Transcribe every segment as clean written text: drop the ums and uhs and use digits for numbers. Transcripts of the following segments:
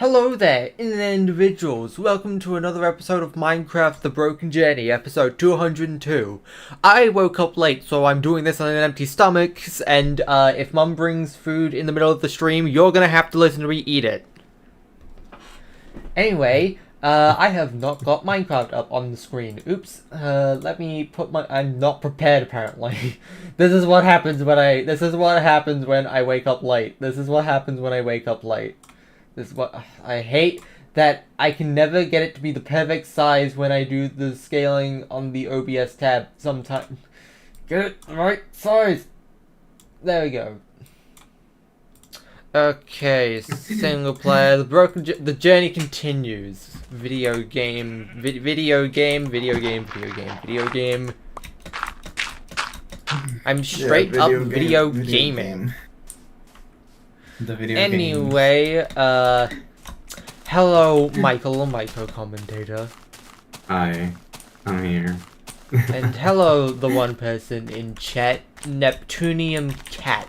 Hello there, individuals. Welcome to another episode of Minecraft The Broken Journey, episode 202. I woke up late, so I'm doing this on an empty stomach, and if Mum brings food in the middle of the stream, you're gonna have to listen to me eat it. Anyway, I have not got Minecraft up on the screen. Oops. Let me put my... I'm not prepared, apparently. This is what happens when I wake up late. This is what happens when I wake up late. This is what I hate, that I can never get it to be the perfect size when I do the scaling on the OBS tab sometimes. Get it the right size. There we go. Okay, single player. The journey continues. Video game. I'm straight up video gaming. The video Anyway, hello, Michael, my co-commentator. Hi, I'm here. And hello, the one person in chat, Neptunium Cat.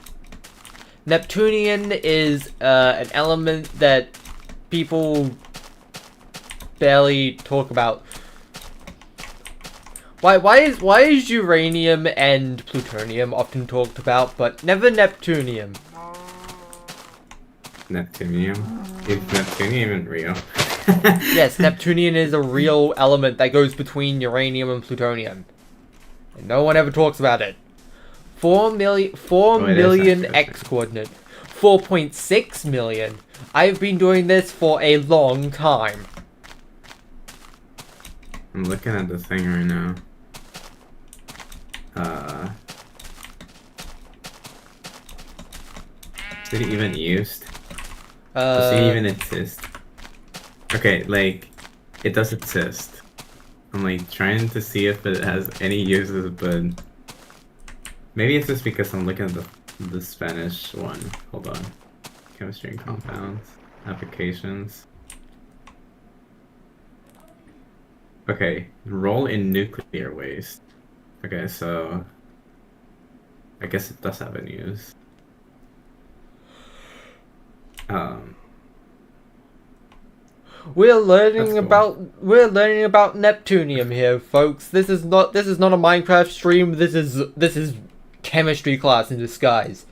Neptunian is, an element that people barely talk about. Why is uranium and plutonium often talked about, but never Neptunium? Neptunium? Is Neptunium even real? Yes, Neptunian is a real element that goes between uranium and plutonium. And no one ever talks about it. 4 million X coordinate. 4.6 million. I've been doing this for a long time. I'm looking at the thing right now. Is it even used? Does it even exist? Okay, like, it does exist. I'm like trying to see if it has any uses, but maybe it's just because I'm looking at the Spanish one. Hold on. Chemistry and compounds. Applications. Okay, role in nuclear waste. Okay, so I guess it does have any use. We're learning about Neptunium here, folks. This is not a Minecraft stream. This is chemistry class in disguise.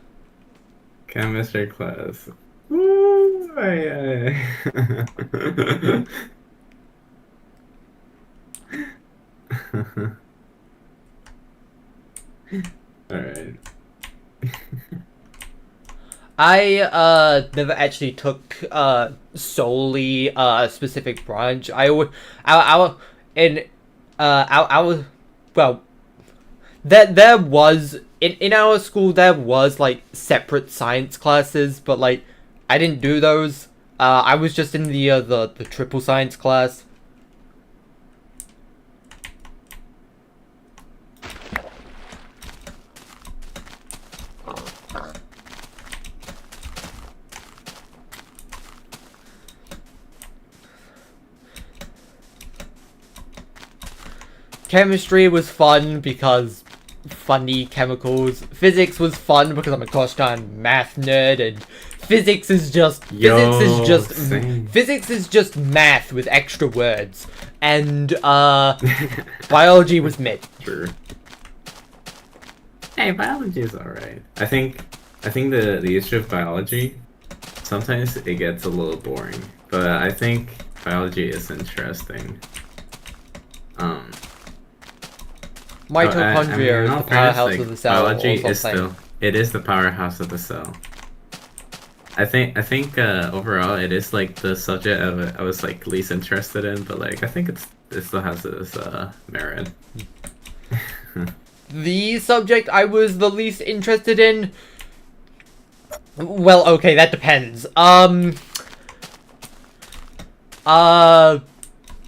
Chemistry class. Woo! Alright. I never actually took solely a specific branch. Well, there was in our school there was like separate science classes, but like I didn't do those. I was just in the triple science class. Chemistry was fun because funny chemicals. Physics was fun because I'm a gosh darn math nerd, and physics is just math with extra words. And biology was mid. Sure. Hey, biology is alright. I think the issue of biology, sometimes it gets a little boring, but I think biology is interesting. Mitochondria is the powerhouse of the cell. Biology is the powerhouse of the cell. I think overall it is like the subject I was like least interested in, but like I think it still has its merit. The subject I was the least interested in. Well, okay, that depends.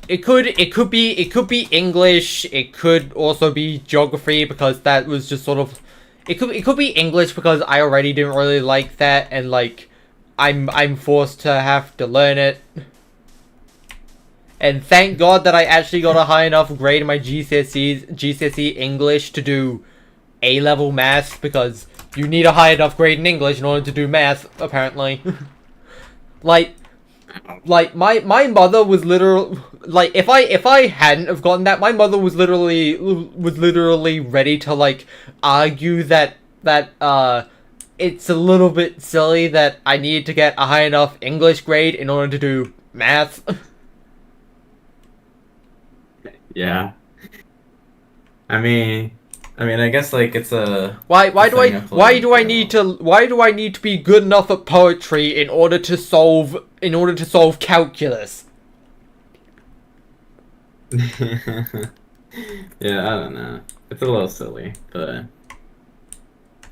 It could be English. It could also be geography because that was just sort of. It could be English because I already didn't really like that, and like, I'm forced to have to learn it. And thank God that I actually got a high enough grade in my GCSE English to do A-level maths, because you need a high enough grade in English in order to do math, apparently. Like, Like my mother was literally like if I hadn't have gotten that, my mother was literally ready to like argue that it's a little bit silly that I needed to get a high enough English grade in order to do math. Yeah. I guess like it's a Why do I you need know. to be good enough at poetry in order to solve calculus? Yeah, I don't know. It's a little silly, but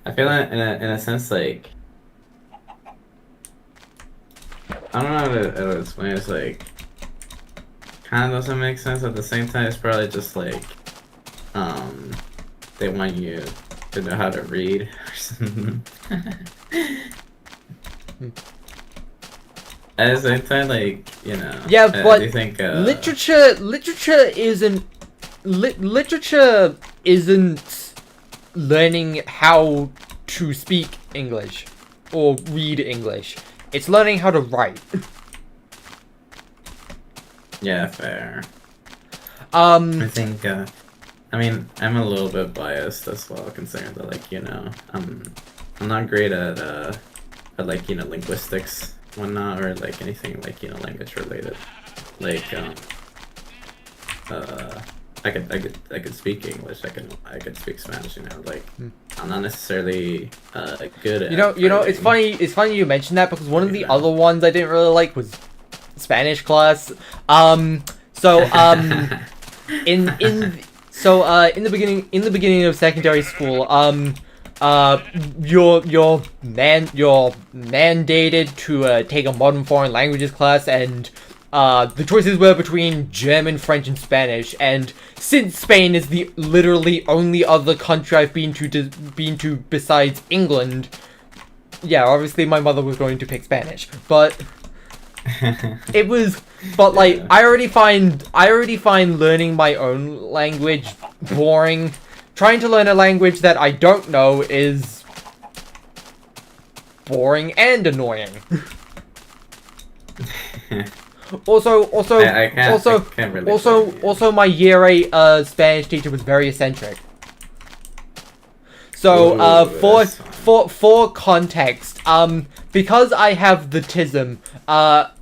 I feel like in a sense like I don't know how to explain it. It's like kind of doesn't make sense at the same time. It's probably just like um they want you to know how to read or something. At the same time, like, you know, Yeah, I do but think literature isn't learning how to speak English or read English. It's learning how to write. yeah, fair. Um, I think I'm a little bit biased as well, considering that like, you know, I'm not great at like, you know, linguistics, whatnot, or like anything like, you know, language related. Like uh I could speak English, I could speak Spanish, you know, like I'm not necessarily good at it's writing. funny you mentioned that because one of You the know. other ones I didn't really like was Spanish class. So in the beginning of secondary school, you're mandated to take a modern foreign languages class, and the choices were between German, French, and Spanish. And since Spain is the literally only other country I've been to besides England, yeah, obviously my mother was going to pick Spanish, but it was, but like Yeah. I already find learning my own language boring. Trying to learn a language that I don't know is boring and annoying. I can't really blame you. Also, my year 8 Spanish teacher was very eccentric. So, Ooh, that's fun. for context, because I have the tism,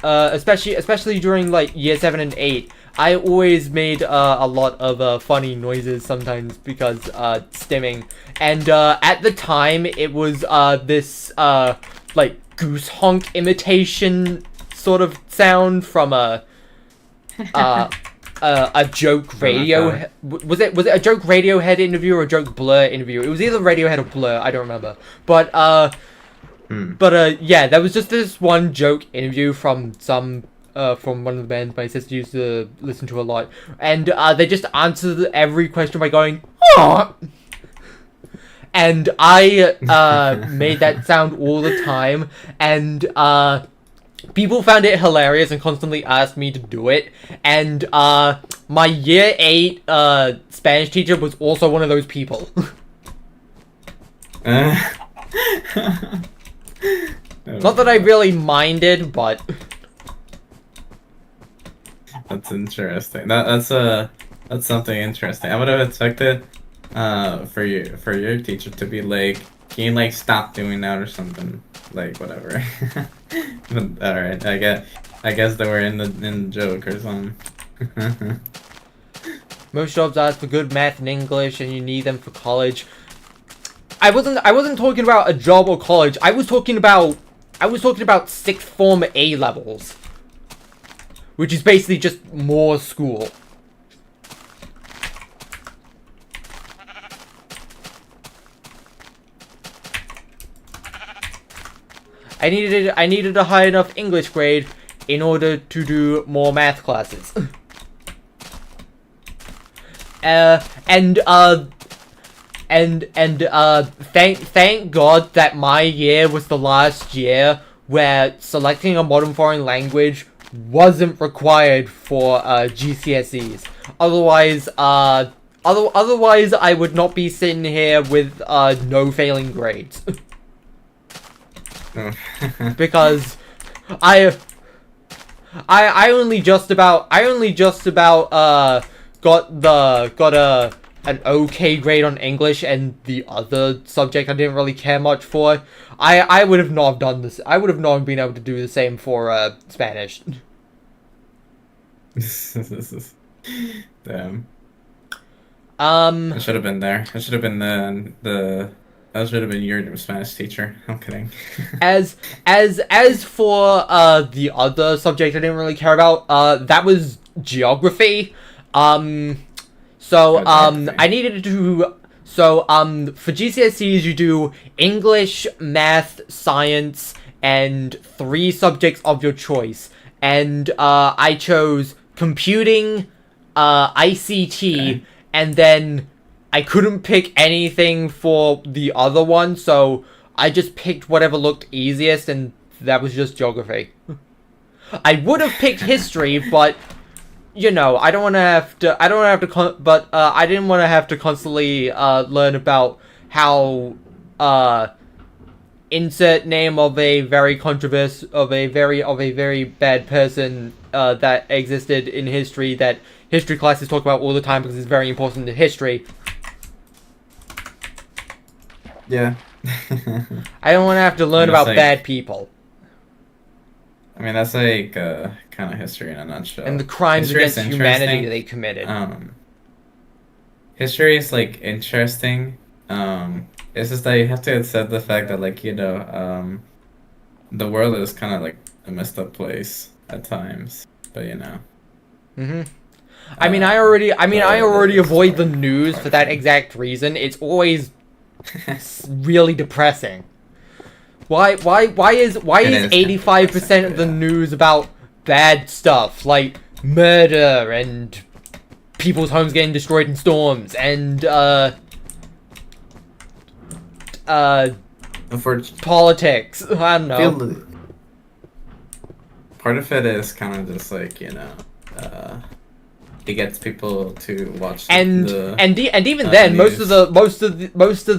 especially during like year 7 and 8, I always made a lot of funny noises sometimes because stimming, and at the time it was this like goose honk imitation sort of sound from a joke radio. Was it a joke Radiohead interview or a joke Blur interview? It was either Radiohead or Blur. I don't remember. But yeah, there was just this one joke interview from from one of the bands my sister used to listen to a lot, and they just answered every question by going, "Oh!" And I made that sound all the time, and people found it hilarious and constantly asked me to do it. And my year 8 Spanish teacher was also one of those people. Not that I really minded, but That's interesting. That's something interesting. I would have expected for your teacher to be like, can you like stop doing that or something? Like whatever. But alright, I guess they were in the joke or something. most jobs ask for good math and English, and you need them for college. I wasn't talking about a job or college. I was talking about sixth form A levels, which is basically just more school. I needed a high enough English grade in order to do more math classes. Thank God that my year was the last year where selecting a modern foreign language wasn't required for GCSEs. Otherwise, otherwise I would not be sitting here with no failing grades. Because I only just about got an okay grade on English, and the other subject I didn't really care much for. I would have not done this. I would have not been able to do the same for Spanish. Damn. I should have been there. I should have been I should have been your Spanish teacher. I'm kidding. as for the other subject I didn't really care about, that was geography. I needed to. So for GCSEs you do English, math, science, and 3 subjects of your choice. And I chose computing, ICT, okay. and then I couldn't pick anything for the other one, so I just picked whatever looked easiest, and that was just geography. I would have picked history, but you know, I didn't want to have to constantly learn about how insert name of a very very bad person that existed in history that history classes talk about all the time because it's very important to history. Yeah. I don't want to have to learn about bad people. I mean, that's like kind of history in a nutshell. And the crimes against humanity they committed. History is like interesting. It's just that you have to accept the fact that, like, you know, the world is kind of like a messed up place at times. But you know. Mhm. I already avoid the news for that exact reason. It's always really depressing. Why is 85% of the news about bad stuff like murder and people's homes getting destroyed in storms and politics? I don't know. Part of it is kind of just like, you know, it gets people to watch even then news. most of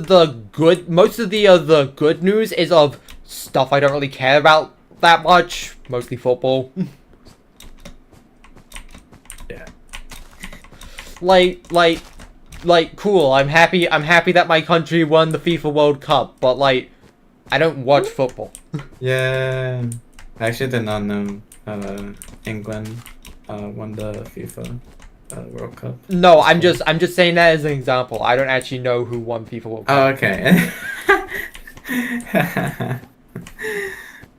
the good news is of stuff I don't really care about that much, mostly football. Yeah. Like cool, I'm happy that my country won the FIFA World Cup, but like I don't watch football. Yeah. I actually did not know England won the FIFA World Cup. No, I'm just saying that as an example. I don't actually know who won FIFA World Cup. Oh, okay.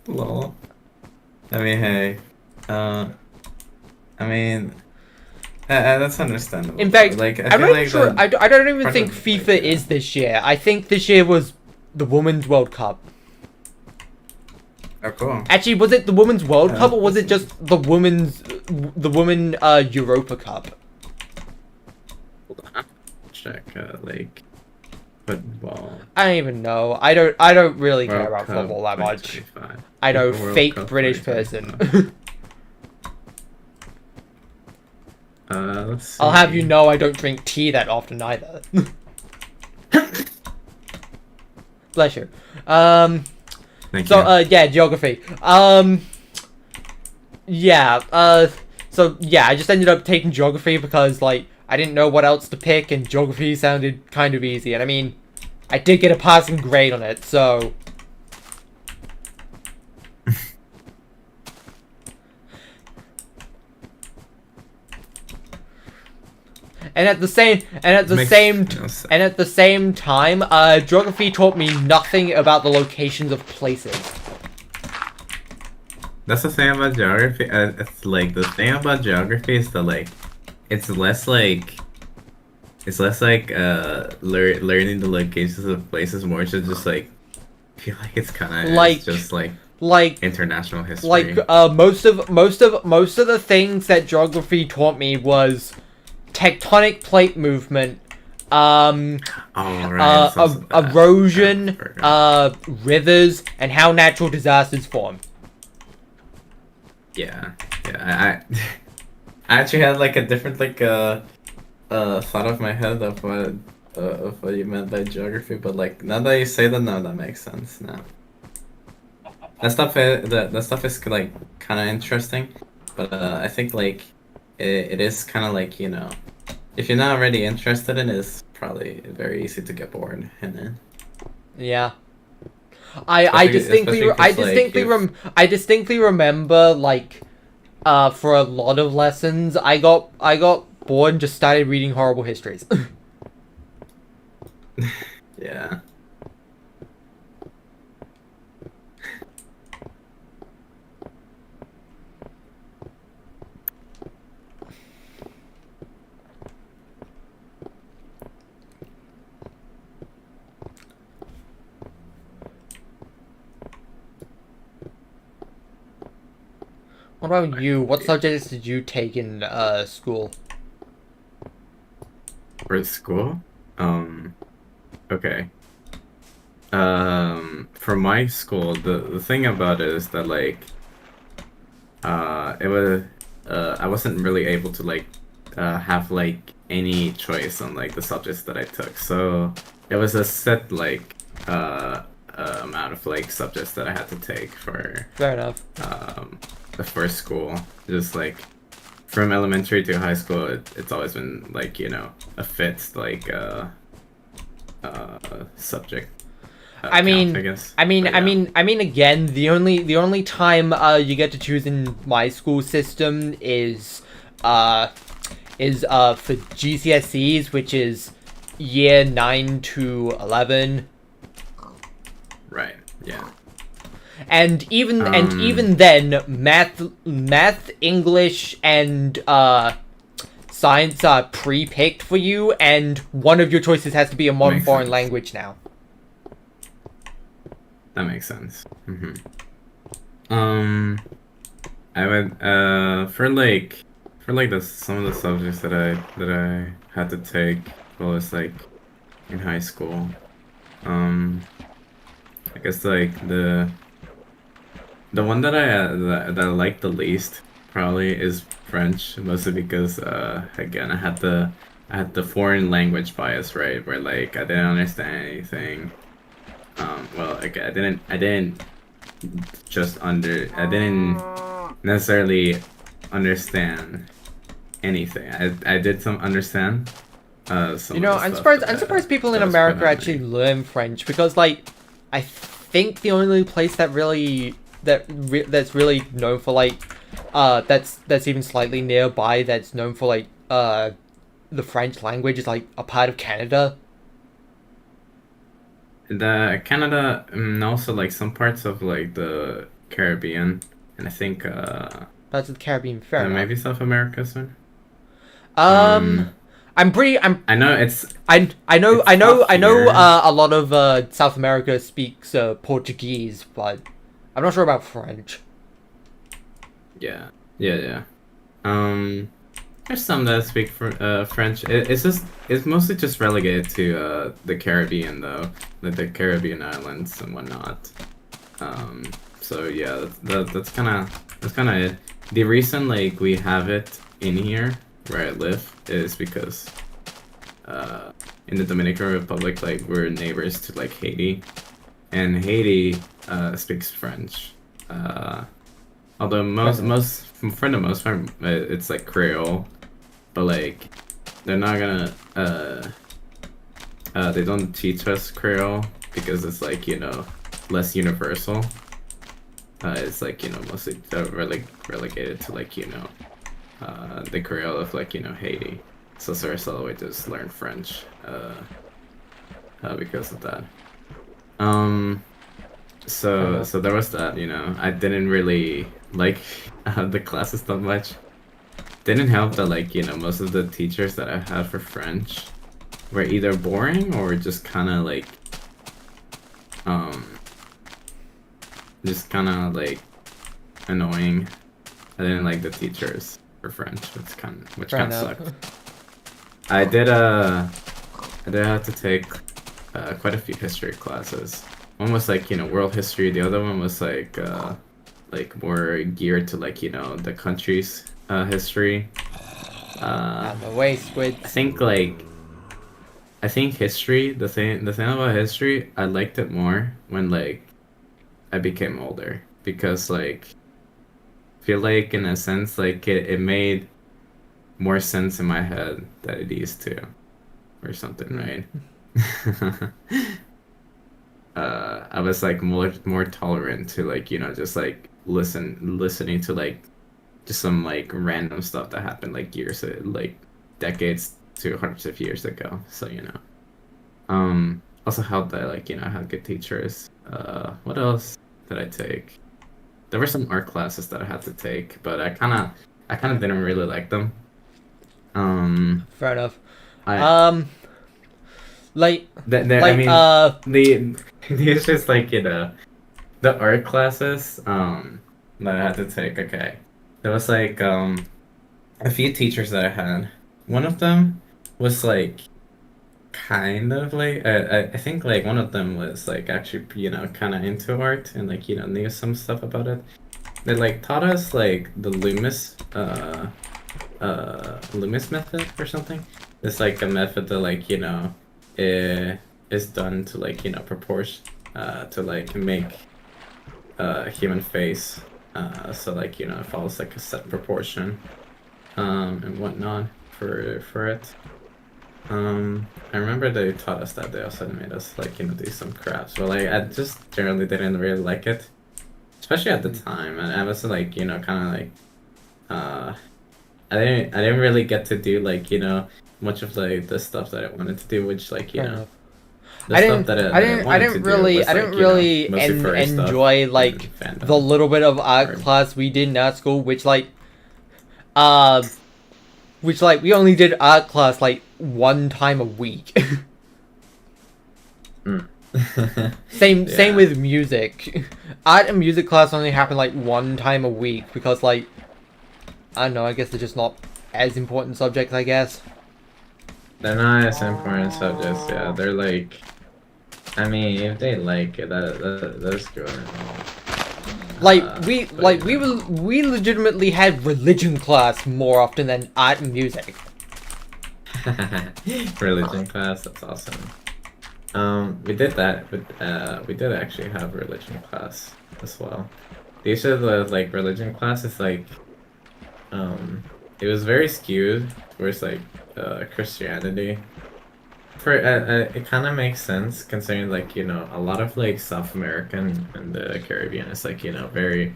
Lol. I mean, hey. That's understandable. In fact, like, I don't even think FIFA is this year. I think this year was the Women's World Cup. Oh, cool. Actually, was it the Women's World Cup or was it just the Women Europa Cup? Check, football. I don't even know. I don't really care about Cup football that much. 2025. I know, World fake Cup British 2025. person. Let's see. I'll have you know I don't drink tea that often either. Bless you. Thank you. Yeah, geography. Yeah, so yeah, I just ended up taking geography because, like, I didn't know what else to pick, and geography sounded kind of easy. And I mean, I did get a passing grade on it, so. And at the same time, geography taught me nothing about the locations of places. That's the thing about geography. It's like the thing about geography is that, like, it's less like learning the locations of places, more to just like feel like it's kind of like just like international history. Like most of the things that geography taught me was tectonic plate movement, erosion, rivers, and how natural disasters form. Yeah. I actually had like a different thought of my head of what you meant by geography, but like now that you say that, now that makes sense now. That stuff is like kind of interesting. but I think like it is kind of like if you're not already interested in it, it's probably very easy to get bored in it. Yeah. Especially because like if I distinctly remember like for a lot of lessons I got bored and just started reading horrible histories. yeah. What about you? What subjects did you take in school? For school, okay. For my school, the thing about it is that like, it was, I wasn't really able to like, have like any choice on like the subjects that I took. So it was a set like, amount of like subjects that I had to take for, Fair enough. the first school. Just like from elementary to high school, it's always been like a fixed like, subject. I Count, I mean, guess. I mean, But I yeah. mean, I mean. Again, the only time you get to choose in my school system for GCSEs, which is year 9 to 11, Right. Yeah. and Um. even then, math, English, and science are pre-picked for you, and one of your choices has to be a modern Makes foreign sense. language now. That makes sense. Um. I would for like the some of the subjects that I had to take while I was like in high school. Um. I guess like the one that I like the least probably is French, mostly because again I had the foreign language bias, right? Where like I didn't understand anything. Well, okay, I didn't I didn't necessarily understand anything. I did some understand some You of know, the stuff I'm surprised people in that was put America on actually me. learn French because, like, I think the only place that's really known for like, that's even slightly nearby that's known for like the French language is like a part of Canada. The Canada and also like some parts of like the Caribbean and I think That's the Caribbean. Fair enough. maybe South America soon. Um, Um, I'm pretty. I know I it's know. tough I know. here. A lot of South America speaks Portuguese, but I'm not sure about French. Yeah, yeah. Um, there's some that speak French. It's mostly just relegated to the Caribbean though, like the Caribbean islands and whatnot. Um, so yeah, that's kind of it. The reason like we have it in here where I live is because uh in the Dominican Republic like we're neighbors to like Haiti, and Haiti speaks French. Uh, Although Fair enough. for the most part, it's like Creole, but like they're not gonna they don't teach us Creole because it's like less universal. It's like mostly relegated to like the Creole of like Haiti. So Sarasota we just learn French because of that. Um. Fair So enough. so there was that, I didn't really like the classes that much. Didn't help that like, most of the teachers that I had for French were either boring or um just kind of like annoying. I didn't like the teachers for French, which Fair kind of enough. sucked. I did I did have to take quite a few history classes. One was like, world history. The other one was like more geared to like, the country's history. Out of the way, I squids. think like I think history, the thing about history, I liked it more when like I became older because like feel like in a sense like it made more sense in my head than it used to, or something, right? I was like more tolerant to like just like listening to like just some like random stuff that happened like years like decades to hundreds of years ago. So also helped that like I had good teachers. What else did I take? There were some art classes that I had to take, but I kind of didn't really like them. Fair enough. I Like, I mean the it's just like the art classes that I had to take. Okay, there was like a few teachers that I had. One of them was like kind of like I think like one of them was like actually kind of into art and like knew some stuff about it. They like taught us like the Loomis method or something. It's like a method that like is done to like proportion to like make a human face so like it follows like a set proportion and whatnot for it. I remember they taught us that. They also made us like do some crafts, but like I just generally didn't really like it, especially at the time. And I was like kind of like uh I didn't really get to do like much of like the stuff that I wanted to do, which like fair enough. the I stuff didn't, that I didn't, I wanted to didn't do really, was I like didn't really mostly furry stuff enjoy and like fandom. the little bit of art Or- class we did in art school, uh, which like we only did art class like one time a week. Mm. Same Yeah. with music. Art and music class only happened like one time a week because like I don't know. I guess they're just not as important subjects. I guess. They're not as important subjects, yeah. They're like, I mean, if they like it, that's good. Like But, we legitimately had religion class more often than art and music. religion class, that's awesome. We did that, but we did actually have religion class as well. The issue with like religion class is like, it was very skewed towards like Christianity. It kind of makes sense considering like a lot of like South American and the Caribbean is like very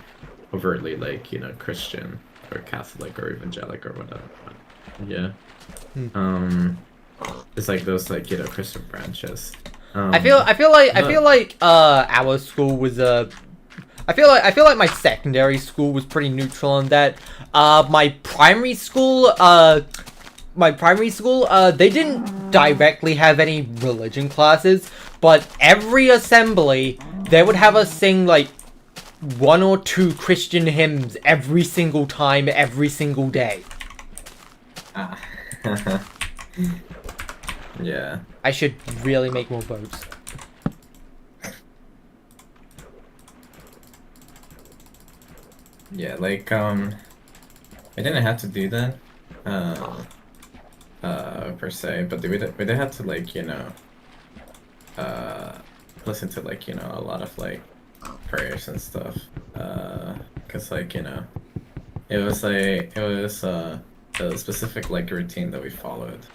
overtly like Christian or Catholic or evangelic or whatever. Yeah. It's like those like Christian branches. I feel like our school was I feel like my secondary school was pretty neutral on that. My primary school they didn't directly have any religion classes, but every assembly they would have us sing like one or two Christian hymns every single time, every single day. Ah. Yeah. I should really make more boats. Yeah, like I didn't have to do that, per se, but we did have to like listen to like a lot of like prayers and stuff, cause like it was a specific like routine that we followed,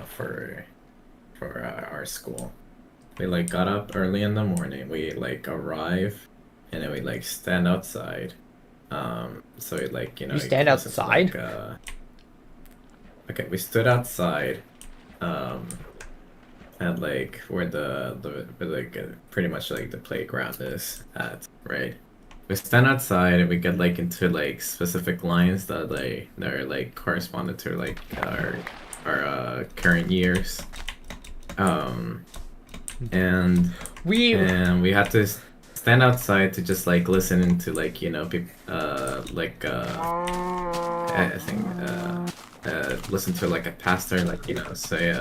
for our school. We like got up early in the morning. We like arrive, and then we like stand outside. So we like You stand outside? Okay, we stood outside, at like where where, like pretty much like the playground is at, right? We stand outside and we get like into like specific lines that are like corresponded to like our current years. And We we had to stand outside to just like listen to like people I think listen to like a pastor like say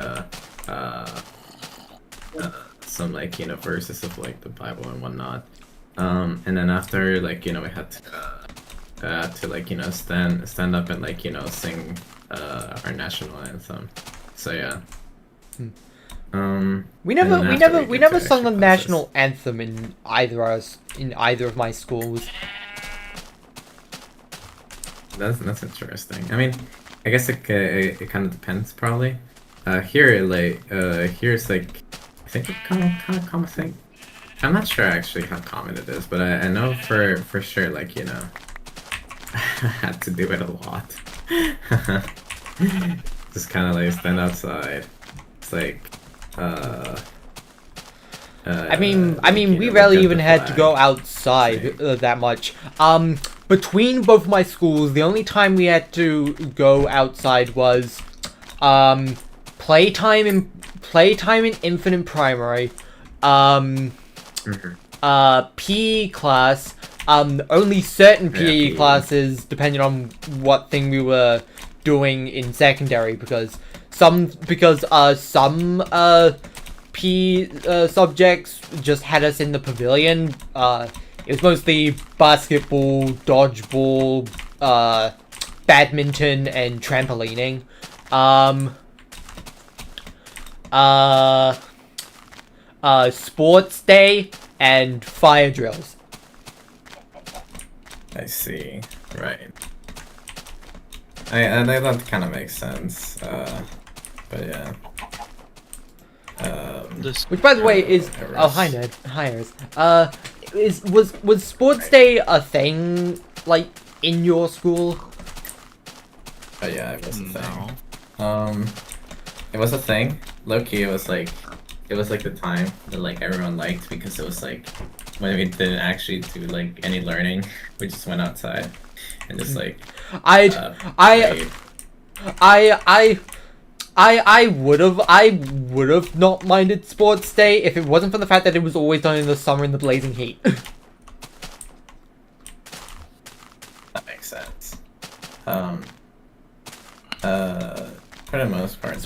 some like verses of like the Bible and whatnot, and then after like we had to like stand up and like sing our national anthem. So yeah. we and then after we get never to sung the extra national anthem in either of my schools. That's interesting. I mean, I guess it kind of depends probably. Here's like I think it's kind of common thing. I'm not sure actually how common it is, but I know for sure like I had to do it a lot. Just kind of like stand outside. It's like I mean, we look rarely at even the had to go flag. outside that much. Between both my schools, the only time we had to go outside was, playtime in infant primary, PE class, only certain PE PE. classes, depending on what thing we were doing in secondary, because some PE subjects just had us in the pavilion. It was mostly basketball, dodgeball, badminton, and trampolining. Sports day and fire drills. I see. Right. I that kind of makes sense. But yeah. Which, by the way, is hi Ned, hi Iris. Was sports day a thing like in your school? Oh yeah, it was a thing. It was a thing. Low key, it was like the time that like everyone liked because it was like when we didn't actually do like any learning, we just went outside and just like I played. would have not minded sports day if it wasn't for the fact that it was always done in the summer in the blazing heat. That makes sense. For the most part,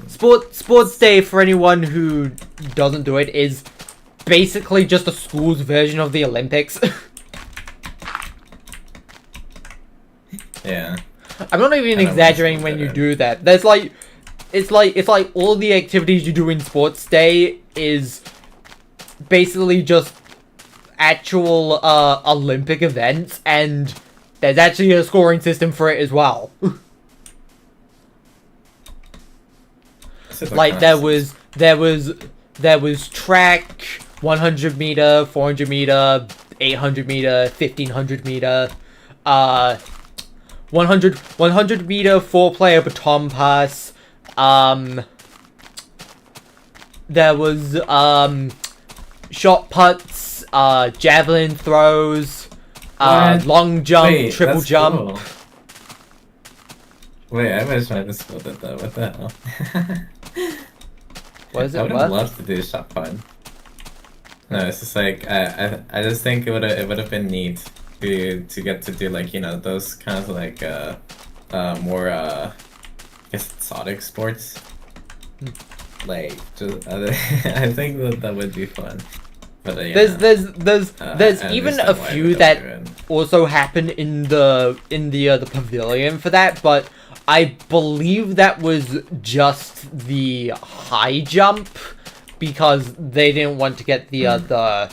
Sports day, for anyone who doesn't do it, is basically just a school's version of the Olympics. Yeah. I'm not even exaggerating when you do that. There's like, it's like all the activities you do in sports day is basically just actual Olympic events, and there's actually a scoring system for it as well. Like there was track, 100 meter, 400 meter, 800 meter, 1500 meter, 100 meter 4-player baton pass. There was shot puts, javelin throws, long jump, triple jump. Cool. Wait, I wish I just spelled it though. What the hell? What is it? I would have loved to do shot put. No, it's just like I just think it would have been neat to get to do like those kinds of like more I guess exotic sports. Like just I think that would be fun. But there's even a few that also happen in the pavilion for that, but I believe that was just the high jump because they didn't want to get the other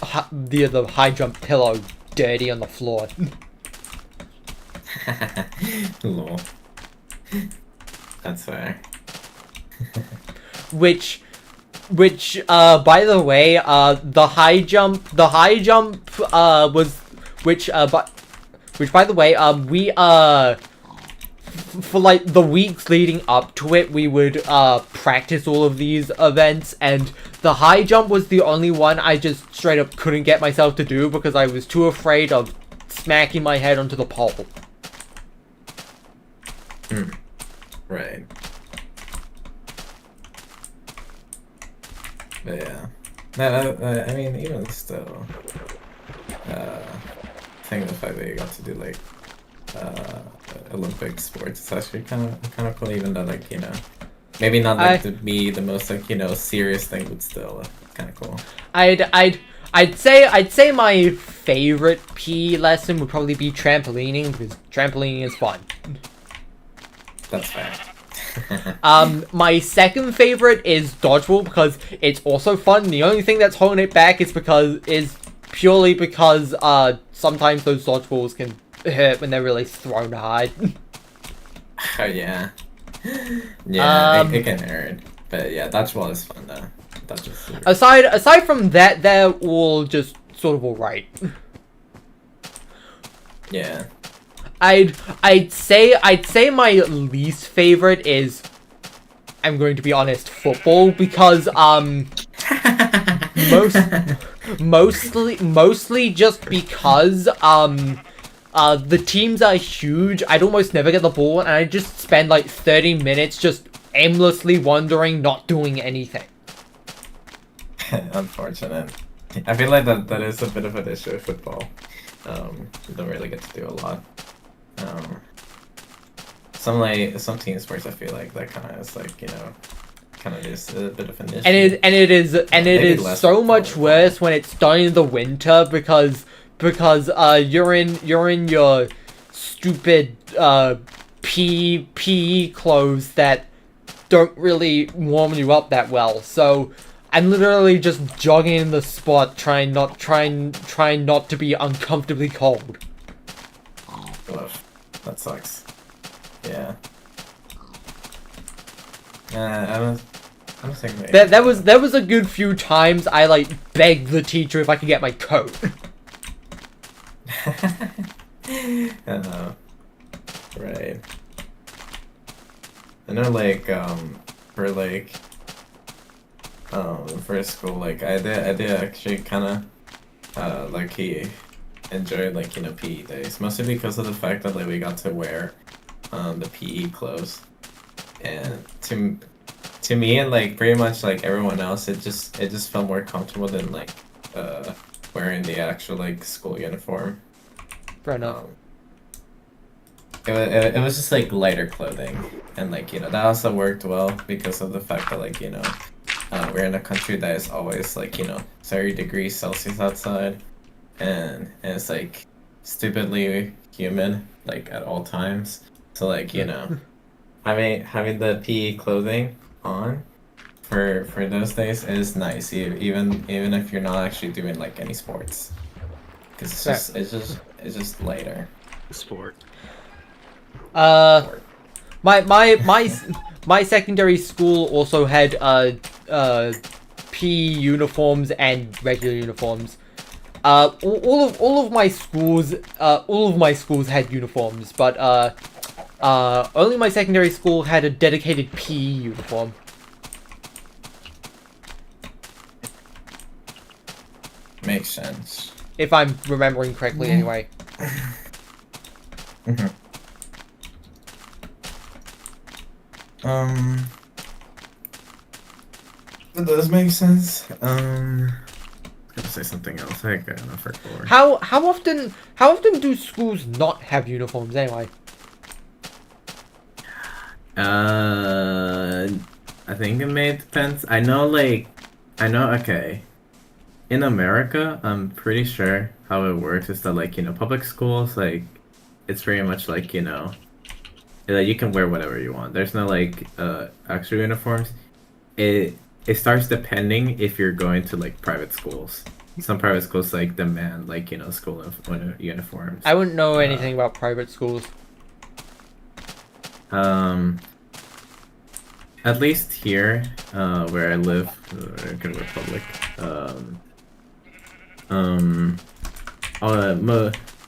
high jump pillow dirty on the floor. Lol. That's fair. Which by the way, the high jump was which by the way, we for like the weeks leading up to it, we would practice all of these events, and the high jump was the only one I just straight up couldn't get myself to do because I was too afraid of smacking my head onto the pole. Right. But yeah. No, I mean, even still, I think the fact that you got to do like Olympic sports is actually kind of cool. Even though like maybe not like to be the most like serious thing, but still kind of cool. I'd say my favorite PE lesson would probably be trampolining because trampolining is fun. That's fair. My second favorite is dodgeball because it's also fun. The only thing that's holding it back is because purely because sometimes those dodgeballs can hurt when they're really thrown hard. Oh yeah. Yeah, Um, it can hurt. But yeah, dodgeball is fun though. Dodgeball. aside from that, they're all just sort of alright. Yeah. I'd say my least favorite is, I'm going to be honest, football, because mostly just because the teams are huge. I'd almost never get the ball, and I just spend like 30 minutes just aimlessly wandering, not doing anything. Unfortunate. I feel like that is a bit of an issue with football. You don't really get to do a lot. Some team sports, I feel like that kind of is like, you know, kind of is a bit of an issue. And it is so much worse when it's done in the winter, because you're in your stupid PE clothes that don't really warm you up that well. So I'm literally just jogging in the spot, trying not to be uncomfortably cold. Ugh, that sucks. Yeah. I don't think There was a good few times I like begged the teacher if I could get my coat. Right. I know, like, for school, like, I did actually kind of, like, he enjoyed, like, you know, PE days, mostly because of the fact that, like, we got to wear, the PE clothes, and to me and, like, pretty much, like, everyone else, it just felt more comfortable than, like, wearing the actual, like, school uniform. Fair enough. It was just like lighter clothing, and like, you know, that also worked well because of the fact that, like, you know, we're in a country that is always like, you know, 30 degrees Celsius outside, and it's like stupidly humid like at all times. So like, you know, having the PE clothing on for those days is nice, even if you're not actually doing like any sports, because it's just lighter. Sport. My secondary school also had PE uniforms and regular uniforms. All of my schools had uniforms, but only my secondary school had a dedicated PE uniform. Makes sense. If I'm remembering correctly, anyway. Mm-hmm. That does make sense. I was gonna say something else. I got enough for four. How often do schools not have uniforms anyway? I think it may depend. I know, okay. In America, I'm pretty sure how it works is that, like, you know, public schools, like, it's very much like, you know, like, you can wear whatever you want. There's no, like, extra uniforms. It starts depending if you're going to, like, private schools. Some private schools, like, demand, like, you know, school uniforms. I wouldn't know anything about private schools. At least here, where I live, in Republic,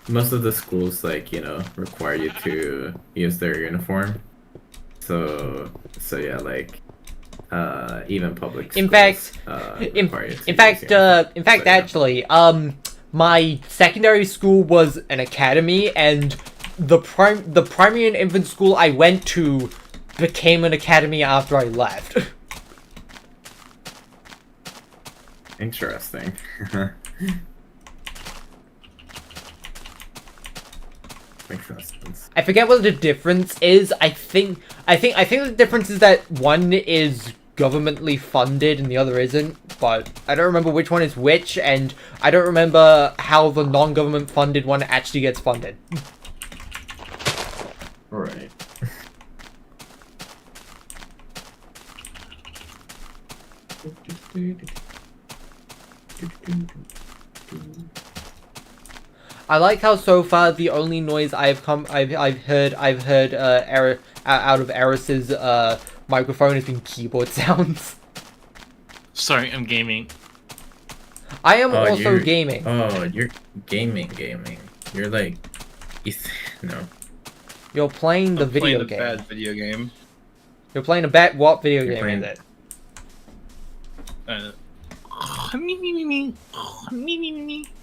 most of the schools, like, you know, require you to use their uniform. So yeah, like, even public schools, actually, my secondary school was an academy, and the primary and infant school I went to became an academy after I left. Interesting. Makes no sense. I forget what the difference is. I think the difference is that one is governmentally funded and the other isn't, but I don't remember which one is which, and I don't remember how the non-government funded one actually gets funded. Right. I like how so far the only noise I've heard out of Eris's microphone has been keyboard sounds. Sorry, I'm gaming. I am also gaming. Oh, you're gaming. You're like, no. You're playing the video playing game. a bad video game. You're playing a bad what video You're game playing... is it?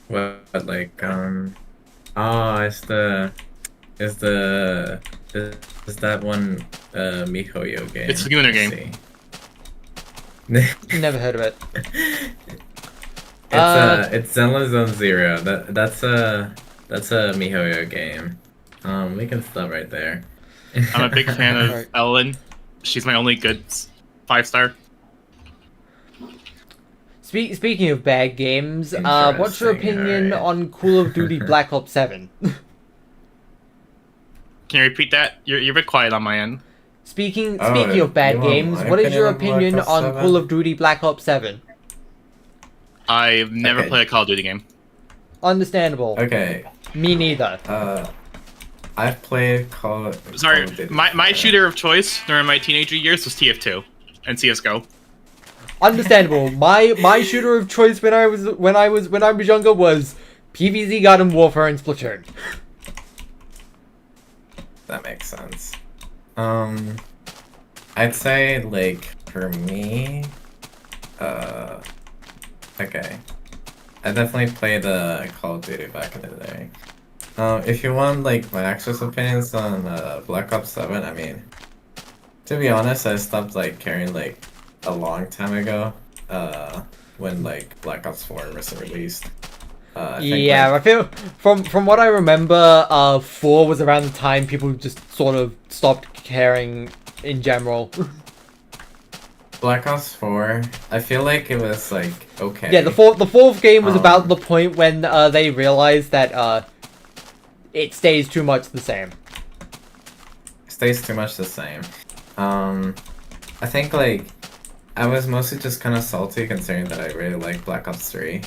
What, like, oh, it's that one, MiHoYo game. It's a Lunar game. Never heard of it. It's Zenless Zone Zero. That's a MiHoYo game. We can stop right there. I'm a big fan of Right. Ellen. She's my only good 5-star. Speaking of bad games, what's your opinion on Call of Duty Black Ops 7? Can you repeat that? You're a bit quiet on my end. Speaking of bad games, what is your opinion on Call of Duty Black Ops 7? I've never played a Call of Duty game. Understandable. Okay. Me neither. I've played Call of Duty. My shooter of choice during my teenager years was TF2 and CS:GO. Understandable. My shooter of choice when I was younger was PvZ, Garden Warfare, and Splatoon. That makes sense. I'd say, like, for me, okay. I definitely played Call of Duty back in the day. If you want, like, my actual opinions on Black Ops 7, I mean, to be honest, I stopped, like, caring, like, a long time ago, when, like, Black Ops 4 was released. I feel from what I remember, 4 was around the time people just sort of stopped caring in general. Black Ops 4, I feel like it was, like, okay. Yeah, the fourth game was about the point when they realized that it stays too much the same. Stays too much the same. I think, like, I was mostly just kind of salty considering that I really like Black Ops 3.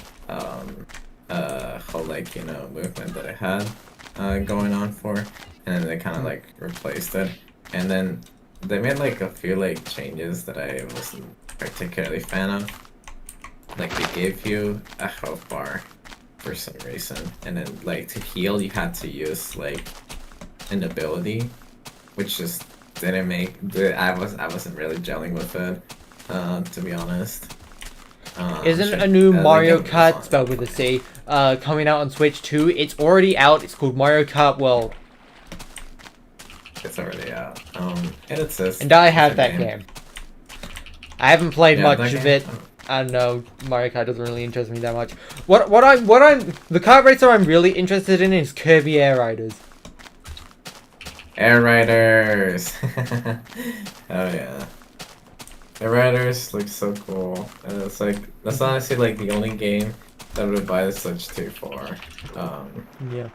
Whole, like, you know, movement that I had going on for, and then they kind of, like, replaced it. And then they made, like, a few, like, changes that I wasn't particularly fan of. Like, they gave you a health bar for some reason, and then, like, to heal you had to use, like, an ability, which just didn't make... I wasn't really gelling with it, to be honest. Isn't a new Mario Kart, spelled with a C, coming out on Switch 2? It's already out. It's called Mario Kart World. It's already out. And it says. And I have that game. I haven't played much of it. Oh. I don't know. Mario Kart doesn't really interest me that much. The kart racer I'm really interested in is Kirby Air Riders. Air Riders. Oh yeah. Air Riders looks so cool. And it's like, that's honestly like the only game that I would buy the Switch 2 for. Yeah.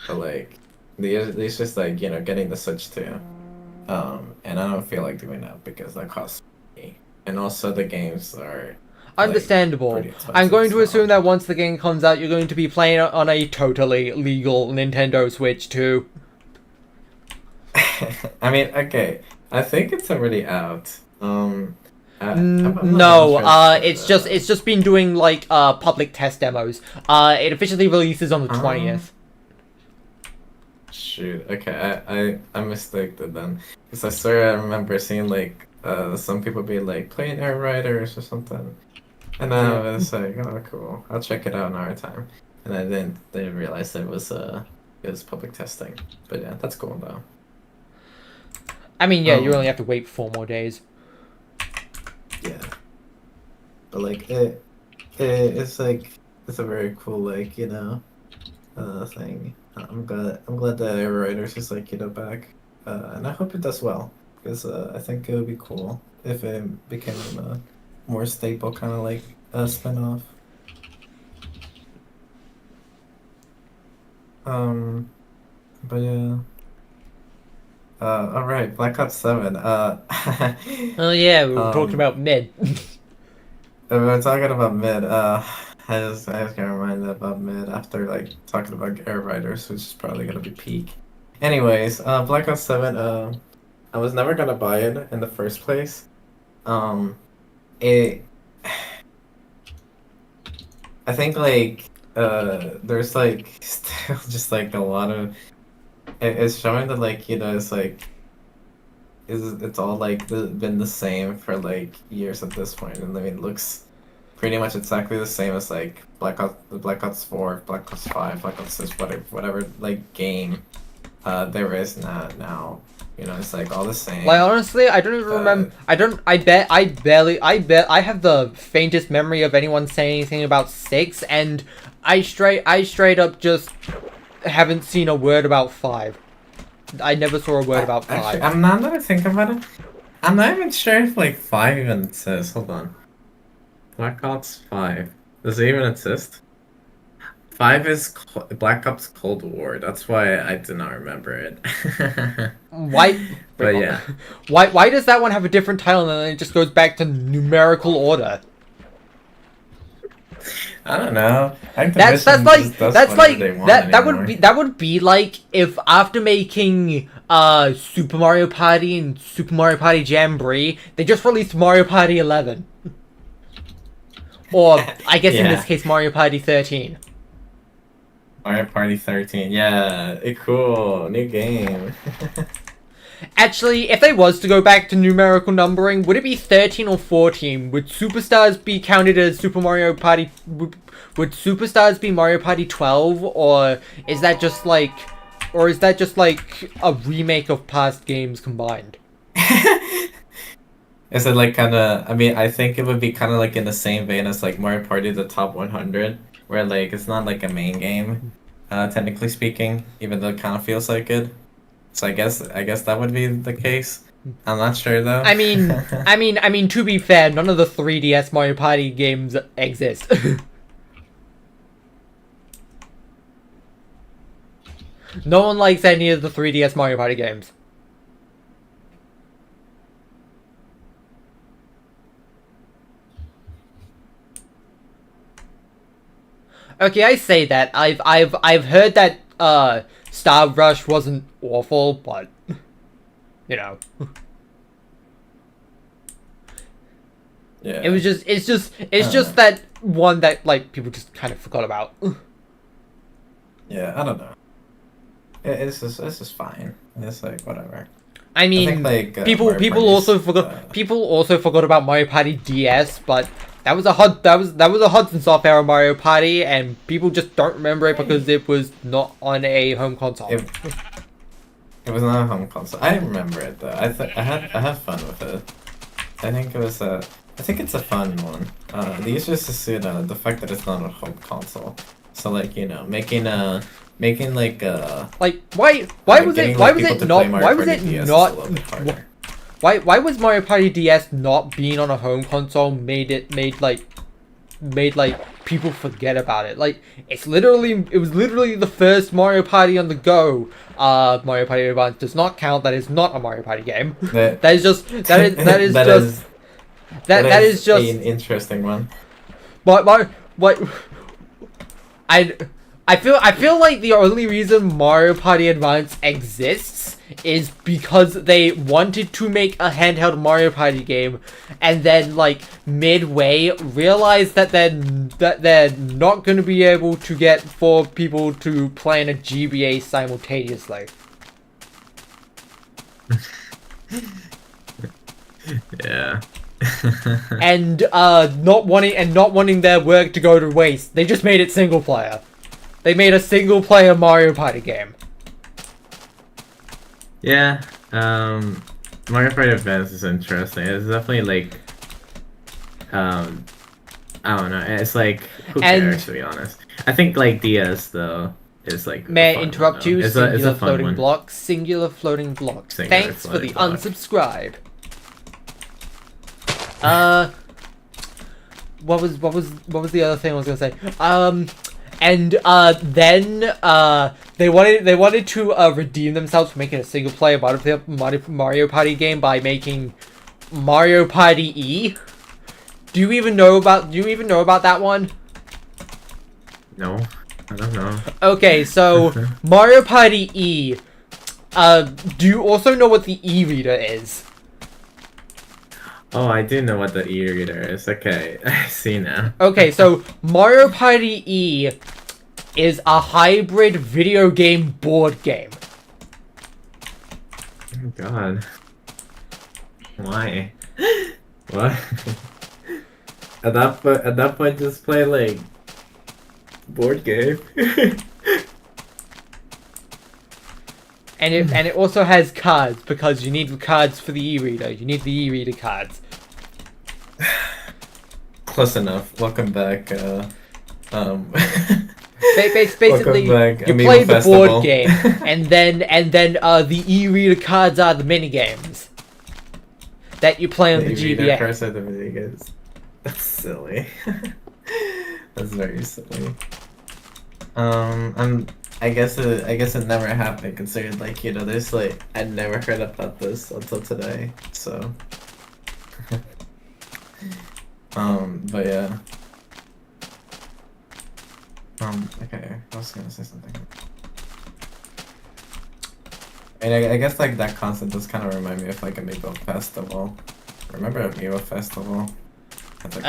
But like, it's just like, you know, getting the Switch 2. And I don't feel like doing that because that costs money. And also the games are understandable. Like, I'm going to assume that once the game comes out, you're going to be playing it on a totally legal Nintendo Switch 2. I mean, okay. I think it's already out. It's just been doing like public test demos. It officially releases on the 20th. Shoot. Okay, I mistaken then, because I swear I remember seeing like some people be like playing Air Riders or something, and then I was like, oh cool, I'll check it out another time, and I didn't realize that it was public testing. But yeah, that's cool though. I mean, yeah, you only have to wait 4 more days. Yeah, but like it's like it's a very cool, like, you know, thing. I'm glad that Air Riders is, like, you know, back, and I hope it does well, because I think it would be cool if it became a more stable kind of like spin-off. But yeah. Alright, Black Ops 7. Oh yeah, we were talking about mid. We were talking about mid. I just got reminded about mid after like talking about Air Riders, which is probably gonna be peak. Anyways, Black Ops 7. I was never gonna buy it in the first place. It. I think like there's like still just like a lot of. It's showing that like it's like. It's all like been the same for like years at this point, and I mean it looks pretty much exactly the same as like Black Ops 4, Black Ops 5, Black Ops 6, whatever like game there is now. It's like all the same. Like honestly, I don't even remember. I have the faintest memory of anyone saying anything about 6, and I straight up just haven't seen a word about 5. I never saw a word about 5. Actually, I'm not that I think about it. I'm not even sure if like 5 even exists. Hold on. Black Ops 5. Does it even exist? 5 is Black Ops Cold War. That's why I did not remember it. Why? But yeah. Why does that one have a different title and then it just goes back to numerical order? I don't know. That would be like if after making Super Mario Party and Super Mario Party Jamboree, they just released Mario Party 11. Or I guess in this case Mario Party 13. Mario Party 13. Yeah, cool. New game. Actually, if they was to go back to numerical numbering, would it be 13 or 14? Would Superstars be counted as Super Mario Party... Would Superstars be Mario Party 12? Or is that just like... Or is that just like a remake of past games combined? Is it like kind of... I mean, I think it would be kind of like in the same vein as like Mario Party the Top 100. Where like it's not like a main game, technically speaking, even though it kind of feels like it. So I guess that would be the case. I'm not sure though. I mean, to be fair, none of the 3DS Mario Party games exist. No one likes any of the 3DS Mario Party games. Okay, I say that. I've heard that Star Rush wasn't awful, but Yeah. it's just that one that like people just kind of forgot about. Yeah, I don't know. It's just fine. It's like whatever. I mean, think, like, people also forgot about Mario Party DS, but that was a Hudson Soft era Mario Party, and people just don't remember it because it was not on a home console. It was not a home console. I remember it though. I had fun with it. I think it's a fun one. The issue is just the fact that it's not a home console. So like making like why was it not why was Mario Party DS not being on a home console made people forget about it? Like it was literally the first Mario Party on the go. Mario Party Advance does not count. That is not a Mario Party game. That is just an interesting one. But I feel like the only reason Mario Party Advance exists is because they wanted to make a handheld Mario Party game, and then like midway realized that they're not going to be able to get 4 people to play in a GBA simultaneously. Yeah. And not wanting their work to go to waste, they just made it single player. They made a single player Mario Party game. Yeah, Mario Party Advance is interesting. It's definitely like, I don't know. It's like, who cares, to be honest. I think like DS though is like. May I interrupt you? It's Singular a fun floating one. block. Singular floating block. Singular Thanks for the floating block. unsubscribe. What was the other thing I was gonna say? And then they wanted to redeem themselves for making a single player Mario Party game by making Mario Party E. Do you even know about that one? No, I don't know. Okay, so Mario Party E. Do you also know what the e-reader is? Oh, I do know what the e-reader is. Okay, I see now. Okay, so Mario Party E is a hybrid video game board game. Oh God. Why? What? At that point, just play like board game. And it also has cards, because you need the cards for the e-reader. You need the e-reader cards. Close enough. Welcome back. Basically, back, you Amiibo play the Festival. board game, and then the e-reader cards are the mini games that you play on the e-reader GBA. cards are the mini games. That's silly. That's very silly. I guess it never happened, considering like, you know, there's like, I never heard about this until today, so but yeah. Okay, I was gonna say something. And I guess like that concept does kind of remind me of like Amiibo Festival. Remember Amiibo Festival? That's like,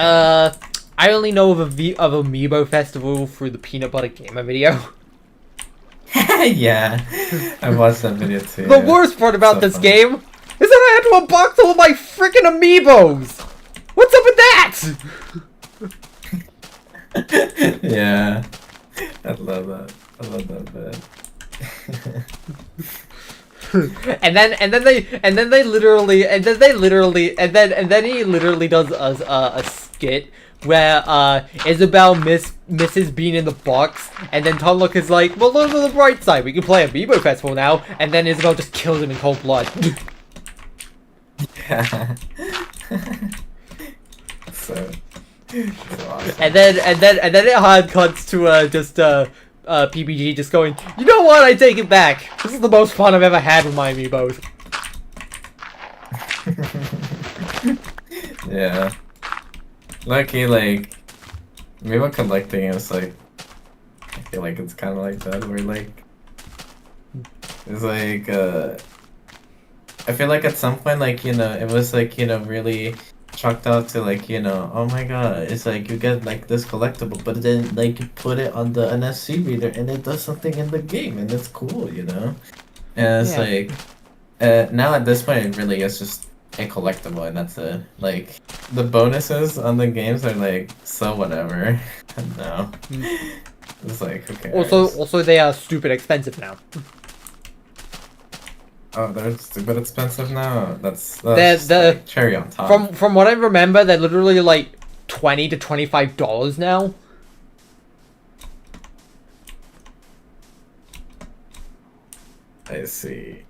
I only know of Amiibo Festival through the Peanut Butter Gamer video. yeah, I watched that video too. The worst part about So this funny. game is that I had to unbox all my freaking Amiibos! What's up with that? Yeah, I love that. I love that bit. and then he literally does a skit where Isabelle misses being in the box, and then Tom Nook is like, well, look at the bright side, we can play Amiibo Festival now, and then Isabelle just kills him in cold blood. Yeah. so awesome. and then it hard cuts to PPG just going, you know what, I take it back. This is the most fun I've ever had with my Amiibos. Yeah. Lucky, like, Amiibo collecting is like, I feel like it's kind of like that, where like, it's like, I feel like at some point, like, you know, it was like, you know, really chalked out to like, you know, oh my god, it's like you get like this collectible, but then like you put it on the NFC reader and it does something in the game and it's cool, you know? And it's like, now at this point it really is just a collectible and that's it. Like, the bonuses on the games are like, so whatever. No. It's like, okay. Also they are stupid expensive now. Oh, they're stupid expensive now? That's The like cherry on top. From what I remember, they're literally like $20 to $25 now. I see.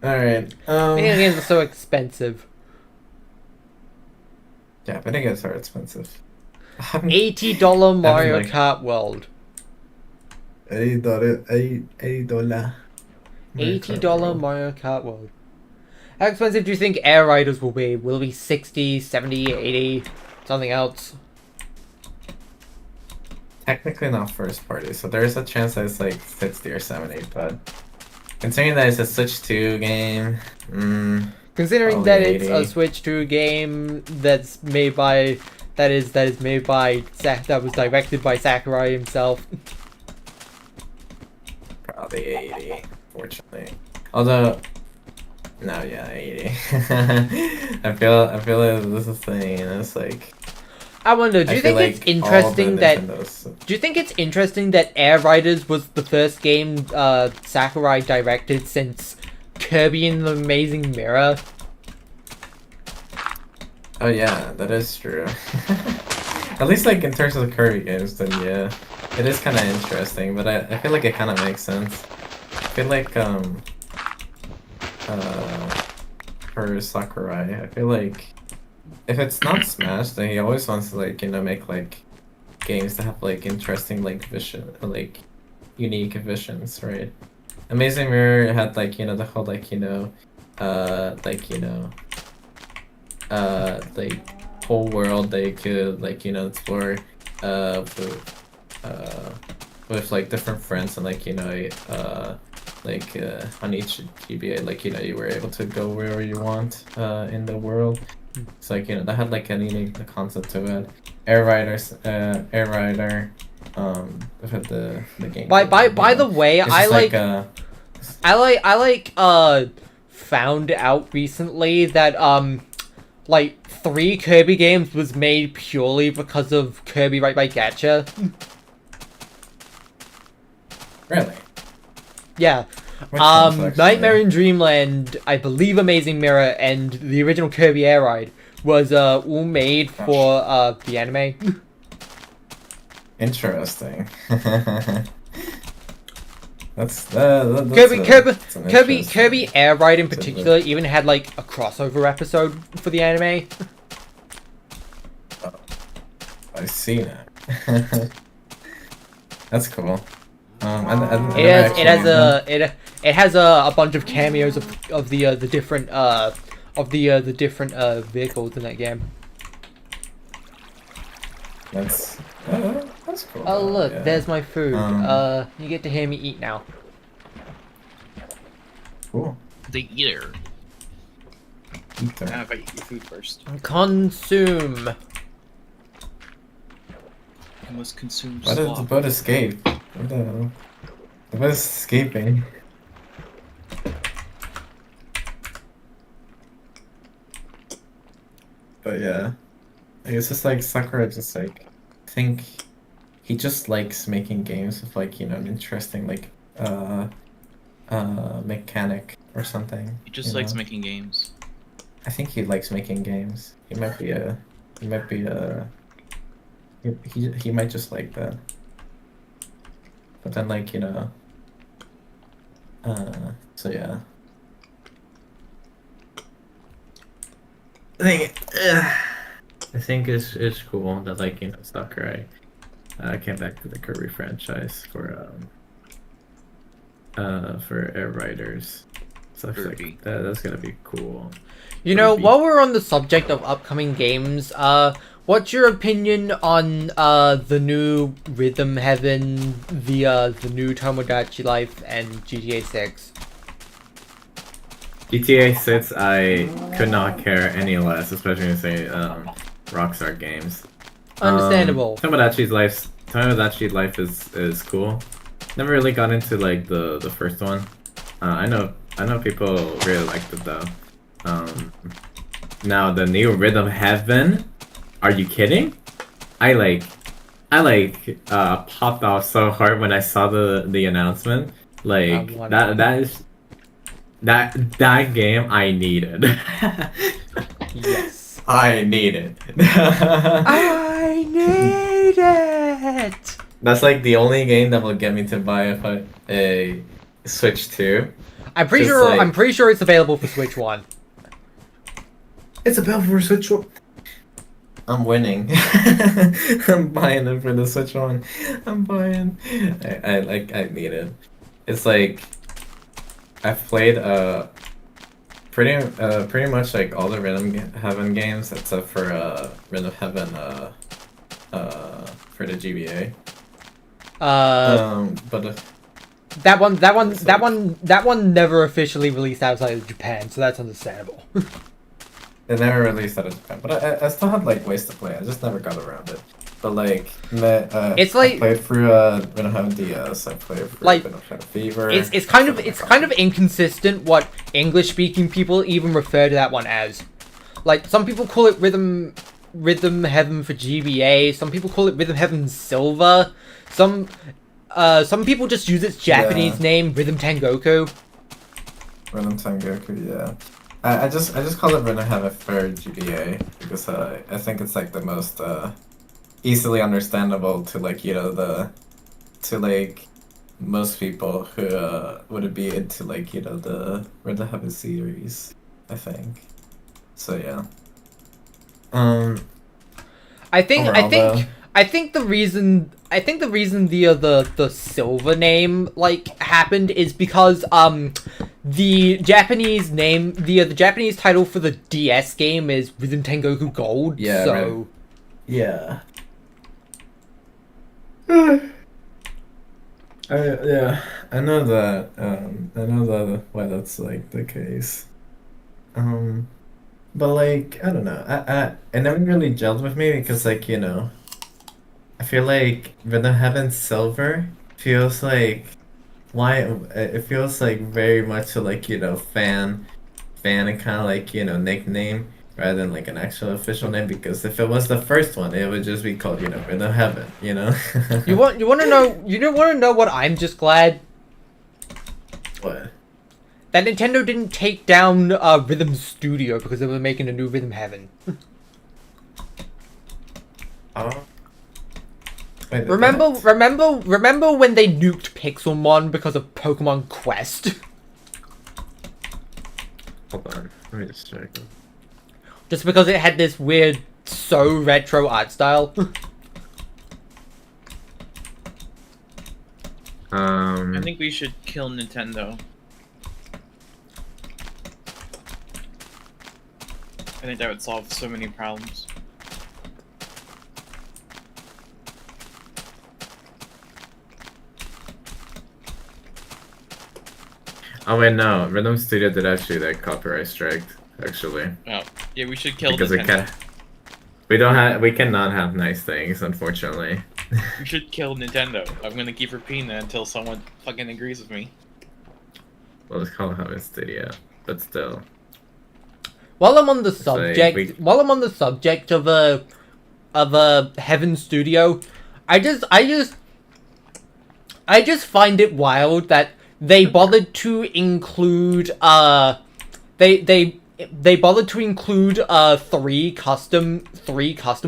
Alright, Video games are so expensive. yeah, video games are expensive. $80 Mario like- Kart World. $80. $80 Mario Kart World. How expensive do you think Air Riders will be? Will it be 60, 70, 80, something else? Technically not first party, so there is a chance that it's like 60 or 70, but considering that it's a Switch 2 game, Considering probably that it's 80. a Switch 2 game that's made by that was directed by Sakurai himself. Probably 80, fortunately. Although, no, yeah, 80. I feel like this is the thing, and it's like, I wonder, do you think it's interesting that Air Riders was the first game Sakurai directed since Kirby and the Amazing Mirror? Oh yeah, that is true. At least like in terms of the Kirby games, then yeah, it is kind of interesting. But I feel like it kind of makes sense. I feel like for Sakurai, I feel like if it's not Smash, then he always wants to like make like games that have like interesting like vision, like unique visions, right? Amazing Mirror had like the whole like like like whole world they could like explore with like different friends and like on each GBA like you were able to go wherever you want in the world. It's like that had like a unique concept to it. Air Rider, I've had the game. By the way, It's I just found out recently that like 3 Kirby games was made purely because of Kirby Right by Gacha. Really? Yeah. Which ones, actually? Nightmare in Dreamland, I believe Amazing Mirror, and the original Kirby Air Ride was all made for the anime. Interesting. that's Kirby Air Ride in particular even had like a crossover episode for the anime. Oh, I've seen it. That's cool. It has a bunch of cameos of the different vehicles in that game. That's cool. Oh look, yeah. there's my food. You get to hear me eat now. Cool. The eater. Eater. If I eat your food first. Consume. I must consume Why did the boat escape? What the hell? The boat is escaping. But yeah, it's just like Sakura. Just like I think he just likes making games with like an interesting like mechanic or something. He just likes making games. I think he likes making games. He might be he might just like that. But then like so yeah. I think it's cool that like Sakurai came back to the Kirby franchise for Air Riders. Stuff like that. That's gonna be cool. You know, while we're on the subject of upcoming games, what's your opinion on the new Rhythm Heaven, the new Tomodachi Life, and GTA 6? GTA 6, I could not care any less, especially when you say Rockstar Games. Understandable. Tomodachi Life is cool. Never really got into like the first one. I know people really liked it though. Now the new Rhythm Heaven. Are you kidding? I popped off so hard when I saw the announcement. Like that game I needed. Yes. I need it. I need it. That's like the only game that will get me to buy a Switch 2. I'm pretty sure it's available for Switch 1. It's available for Switch 1. I'm winning. I'm buying it for the Switch 1. I'm buying. I need it. It's like I've played pretty much like all the Rhythm Heaven games except for Rhythm Heaven for the GBA. But that one never officially released outside of Japan, so that's understandable. It never released out of Japan, but I still had like ways to play. I just never got around it. But like, it's like I played through Rhythm Heaven DS. I played through like Rhythm Heaven Fever. It's kind of inconsistent what English speaking people even refer to that one as. Like some people call it Rhythm Heaven for GBA. Some people call it Rhythm Heaven Silver. Some people just use its Japanese name, Rhythm Tengoku. Rhythm Tengoku, yeah. I just call it Rhythm Heaven for GBA because I think it's like the most easily understandable to like to like most people who would be into like the Rhythm Heaven series. I think. So yeah. I think Overall, though. I think the reason the silver name like happened is because the Japanese name the Japanese title for the DS game is Rhythm Tengoku Gold. Yeah, so right. Yeah. Yeah, I know that. I know that why that's like the case. But like I don't know. It never really gelled with me because like I feel like Rhythm Heaven Silver feels like why it feels like very much a like fan and kind of like nickname rather than like an actual official name because if it was the first one it would just be called Rhythm Heaven. you want to know what I'm just glad What? that Nintendo didn't take down Rhythm Studio because they were making a new Rhythm Heaven. Oh. Wait, Remember what? when they nuked Pixelmon because of Pokemon Quest? Hold on, let me just check. Just because it had this weird, so retro art style. I think we should kill Nintendo. I think that would solve so many problems. Oh wait, no. Rhythm Studio did actually like copyright strike, actually. Oh, yeah, we should kill Because Nintendo. we cannot have nice things, unfortunately. We should kill Nintendo. I'm gonna keep repeating that until someone fucking agrees with me. Well, let's call it Heaven Studio, but still. While I'm on the subject of a Heaven Studio, I just find it wild that they bothered to include they bothered to include three custom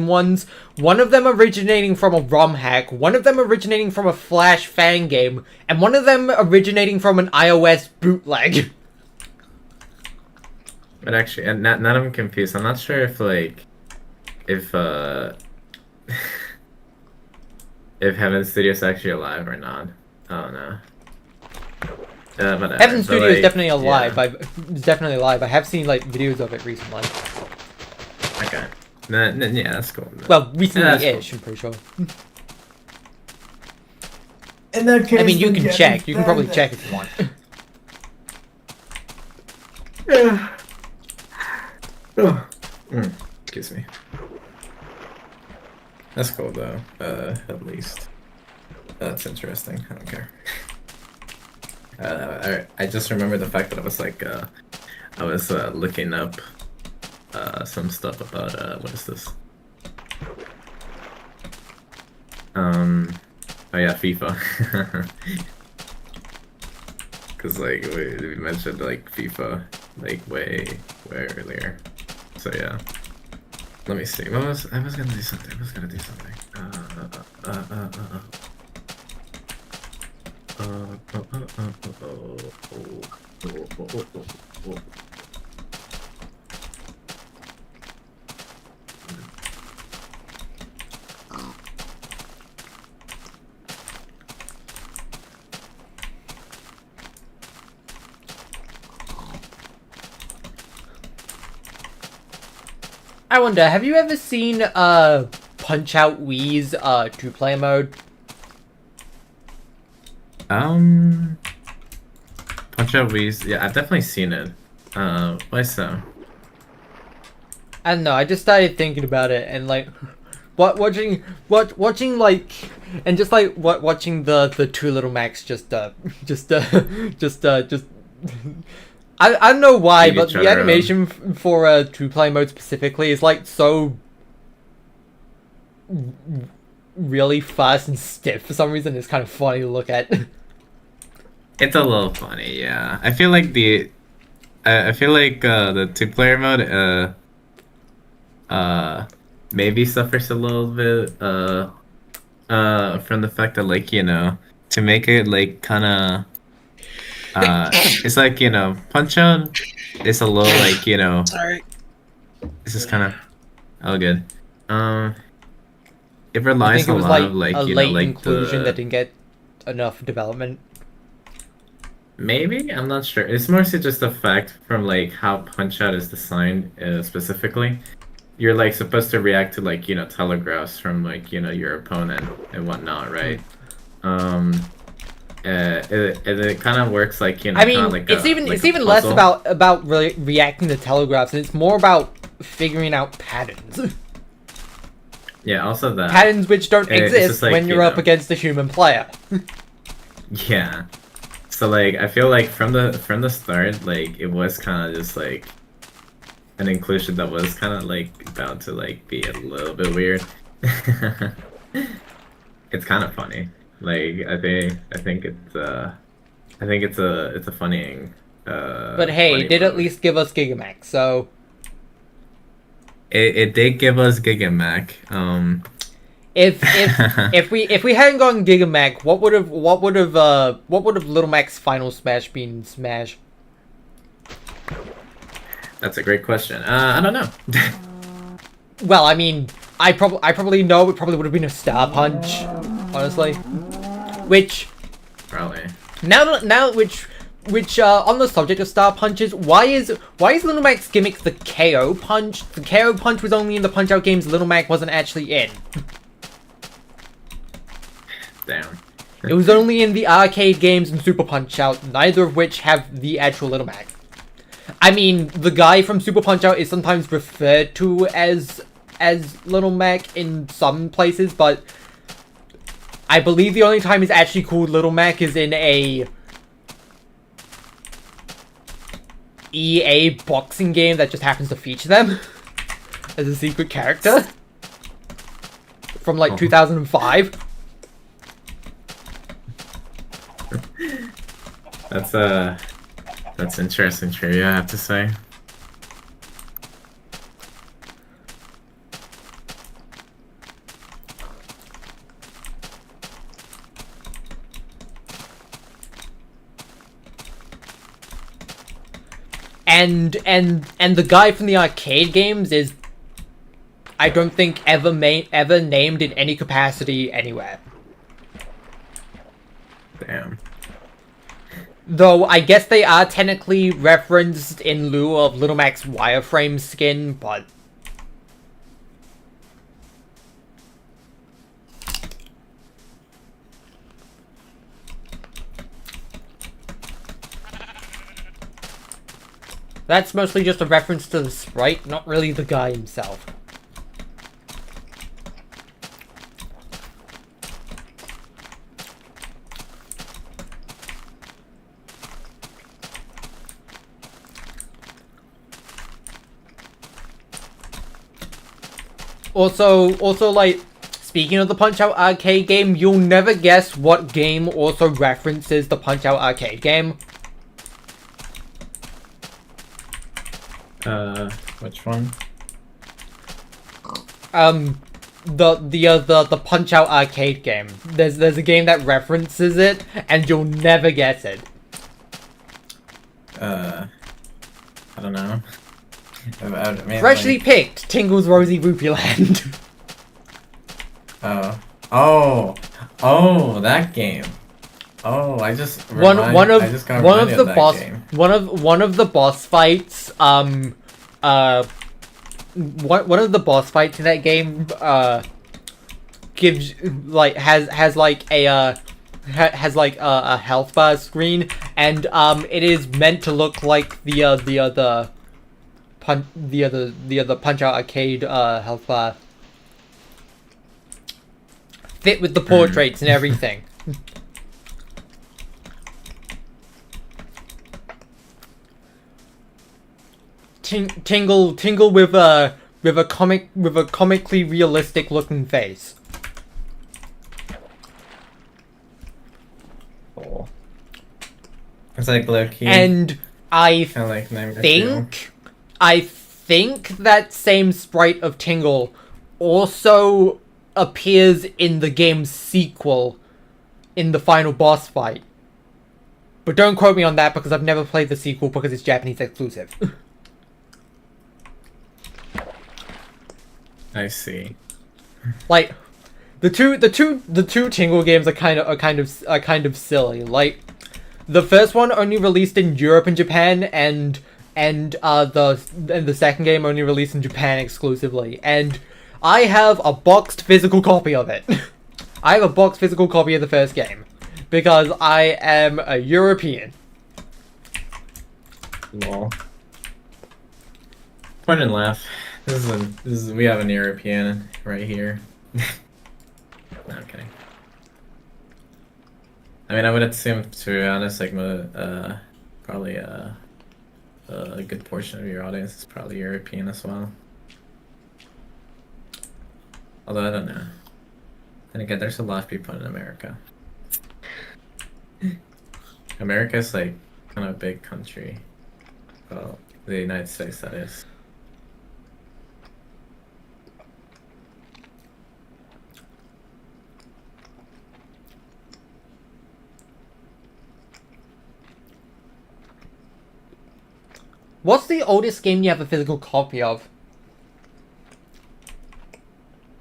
ones. One of them originating from a ROM hack, one of them originating from a Flash fan game, and one of them originating from an iOS bootleg. But actually, and now I'm confused. I'm not sure if if if Heaven Studio's actually alive or not. Oh no. Whatever. Heaven Studio is definitely alive. Yeah. It's definitely alive. I have seen like videos of it recently. Okay. Yeah, that's cool. Well, recently-ish, that's I'm pretty sure. In that case, I mean, you then can get check. You can probably Nintendo. check if you want. Excuse me. That's cool though. At least. That's interesting. I don't care. I just remember the fact that I was like, I was looking up some stuff about what is this? Oh yeah, FIFA. Cause like we mentioned like FIFA like way earlier. So yeah. Let me see. I was gonna do something. I wonder, have you ever seen Punch Out Wii's two-player mode? Punch Out Wii's. Yeah, I've definitely seen it. Why so? I don't know. I just started thinking about it and like, watching like, and just like watching the two little Macs just. I don't know why, Beat but each the other up. animation for two-player mode specifically is like so really fast and stiff for some reason. It's kind of funny to look at. It's a little funny, yeah. I feel like the two-player mode maybe suffers a little bit from the fact that like to make it like kind of it's like Punch Out is a little like Sorry. it's just kind of all good. It You relies think it a was lot like of like a you know late like inclusion the that didn't get enough development? maybe I'm not sure. It's mostly just the fact from like how Punch Out is designed specifically. You're like supposed to react to like telegraphs from like your opponent and whatnot, right? Um, it kind of works like I kind of mean, like it's a even less puzzle. about reacting to telegraphs, and it's more about figuring out patterns. Yeah, also that. Patterns which don't It's exist just like, when you're up against a human player. Yeah. So like I feel like from the start, like it was kind of just like an inclusion that was kind of like bound to like be a little bit weird. It's kind of funny. Like I think it's a funny But hey, funny it did at mode. least give us Gigamax, so It did give us Gigamac. if we hadn't gotten Gigamac, what would have Little Mac's final smash been? Smash. That's a great question. I don't know. Well, I mean, I probably know it probably would have been a Star Punch, honestly. Which Probably. now which on the subject of Star Punches, why is Little Mac's gimmick the KO Punch? The KO Punch was only in the Punch Out games. Little Mac wasn't actually in. Damn. It was only in the arcade games and Super Punch Out, neither of which have the actual Little Mac. I mean, the guy from Super Punch Out is sometimes referred to as Little Mac in some places, but I believe the only time he's actually called Little Mac is in a EA boxing game that just happens to feature them as a secret character from like 2005. That's interesting trivia, I have to say. And the guy from the arcade games is, I don't think, ever named in any capacity anywhere. Damn. Though I guess they are technically referenced in lieu of Little Mac's wireframe skin, but that's mostly just a reference to the sprite, not really the guy himself. Also, like, speaking of the Punch-Out arcade game, you'll never guess what game also references the Punch-Out arcade game. Which one? The Punch-Out arcade game. There's a game that references it, and you'll never guess it. I don't know. I mean, Freshly like, picked, Tingle's Rosy Rupee Land. oh, that game. Oh, I just one of the boss game. one of the boss fights one of the boss fights in that game gives like has like a health bar screen, and it is meant to look like the other Punch Out arcade health bar, fit with the portraits and everything. Tingle with a comically realistic looking face. Oh. It's like low-key. And I Kinda like Nightmare 2. think that same sprite of Tingle also appears in the game's sequel in the final boss fight. But don't quote me on that because I've never played the sequel because it's Japanese exclusive. I see. Like, the two Tingle games are kind of silly. Like, the first one only released in Europe and Japan, and the second game only released in Japan exclusively. And I have a boxed physical copy of it. I have a boxed physical copy of the first game because I am a European. Lol. Point and laugh. We have an European right here. No, I'm kidding. I mean, I would assume, to be honest, like, probably a good portion of your audience is probably European as well. Although I don't know. And again, there's a lot of people in America. America is like kind of a big country. Well, the United States, that is. What's the oldest game you have a physical copy of?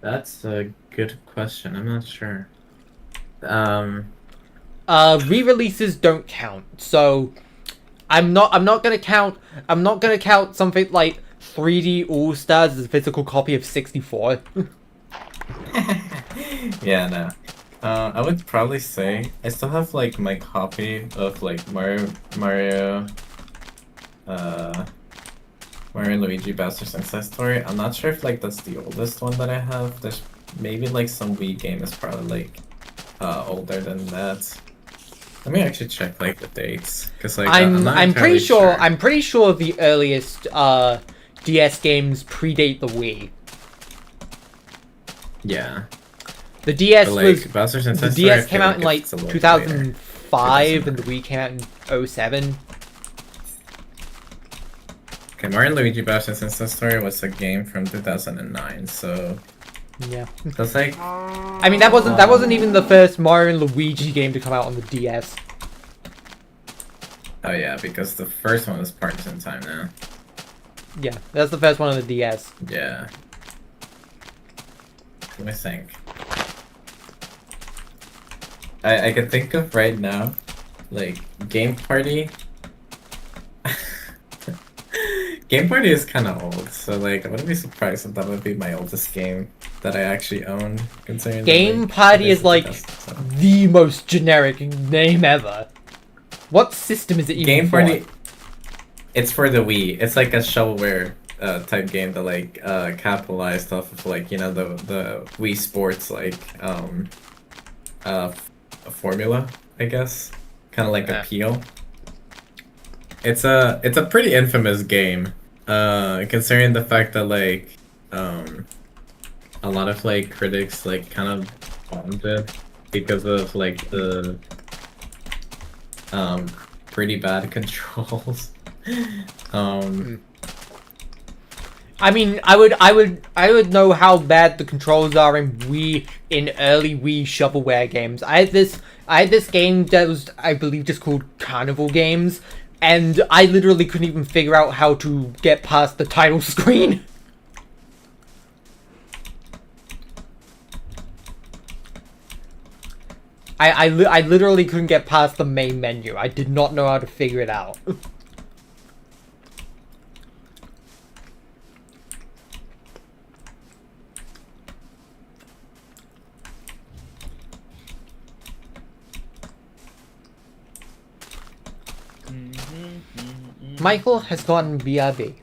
That's a good question. I'm not sure. Re-releases don't count, so I'm not gonna count something like 3D All Stars as a physical copy of 64. Yeah, no. I would probably say I still have like my copy of like Mario and Luigi Bowser Success Story. I'm not sure if like that's the oldest one that I have. There's maybe like some Wii game is probably like older than that. Let me actually check like the dates, because like I'm pretty sure the earliest DS games predate the Wii. Yeah. The DS But, like, was Bowser's the Success DS Story, came I out feel in like it's a little 2005 later. and the Wii came out in 07. Okay, Mario and Luigi Bowser's Success Story was a game from 2009, so Yeah. that's like I mean that wasn't even the first Mario and Luigi game to come out on the DS. oh yeah, because the first one was Partners in Time now. Yeah, that's the first one on the DS. Yeah. Let me think. I can think of right now, like, Game Party. Game Party is kind of old, so like, I wouldn't be surprised if that would be my oldest game that I actually own, considering Game that, like, Party it is like 2007. the most generic name ever. What system is it even Game for? Party. It's for the Wii. It's like a shovelware type game that like capitalized off of like, you know, the Wii Sports like a formula, I guess, kind of like Yeah. appeal. It's a pretty infamous game, considering the fact that like a lot of like critics like kind of bombed it because of like the pretty bad controls. I mean, I would know how bad the controls are in early Wii shovelware games. I had this game that was, I believe, just called Carnival Games, and I literally couldn't even figure out how to get past the title screen. I literally couldn't get past the main menu. I did not know how to figure it out. Michael has gotten BRB.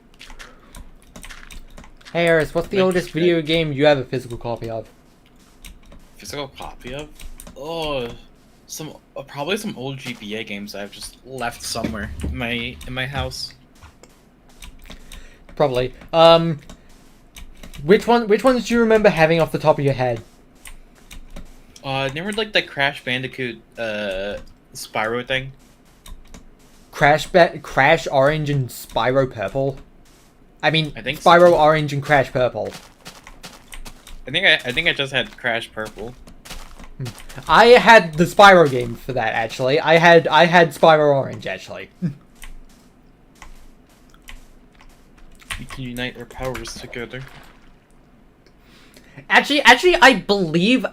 Hey Eris, what's the oldest video game you have a physical copy of? Physical copy of? Oh, probably some old GBA games I've just left somewhere in my house. Probably. Which ones do you remember having off the top of your head? Remember like the Crash Bandicoot Spyro thing? Crash Orange and Spyro Purple? I think Spyro so. Orange and Crash Purple. I think I just had Crash Purple. I had the Spyro game for that actually. I had Spyro Orange actually. We can unite our powers together. Actually, I believe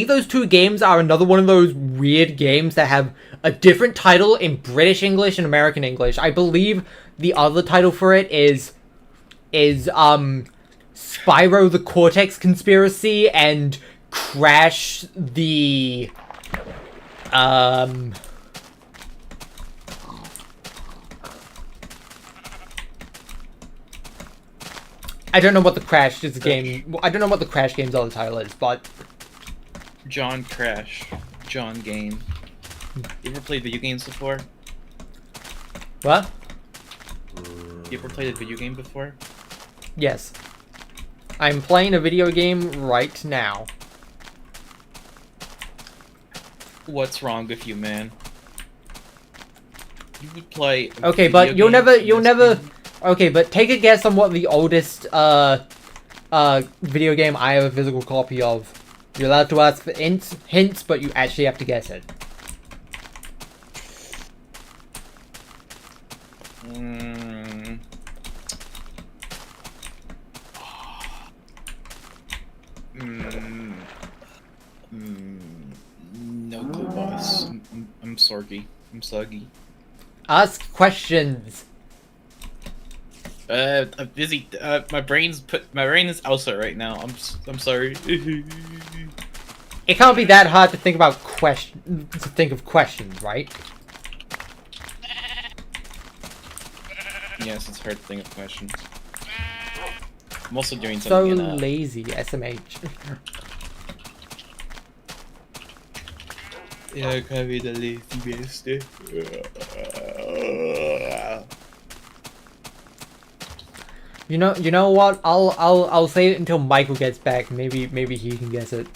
those two games are another one of those weird games that have a different title in British English and American English. I believe the other title for it is Spyro the Cortex Conspiracy and Crash the I don't know what the Crash game. I don't know what the Crash game's other title is, but John Crash. John Game. You ever played video games before? what? You ever played a video game before? Yes. I'm playing a video game right now. What's wrong with you, man? You would play. a Okay, video but you'll game never. in You'll this never. game? Okay, but take a guess on what the oldest video game I have a physical copy of. You're allowed to ask for hints, but you actually have to guess it. Mm. Mm. No clue, boss. I'm sorry. I'm soggy. Ask questions. I'm busy. My brain is outside right now. I'm sorry. It can't be that hard to think about of questions, right? Yes, it's hard to think of questions. I'm also doing So something in lazy, SMH. yeah, I can't be the lazy bastard. You know what? I'll save it until Michael gets back. Maybe he can guess it.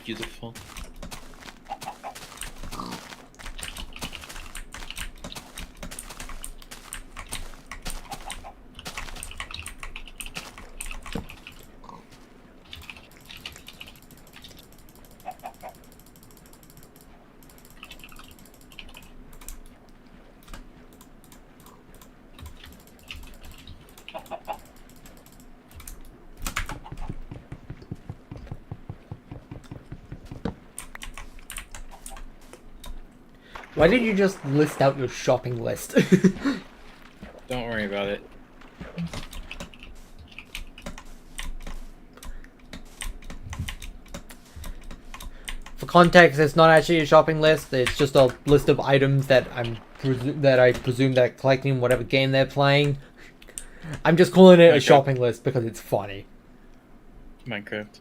beautiful. Why did you just list out your shopping list? Don't worry about it. For context, it's not actually a shopping list. It's just a list of items that I presume they're collecting whatever game they're playing. I'm just calling it a shopping list because it's funny. Minecraft.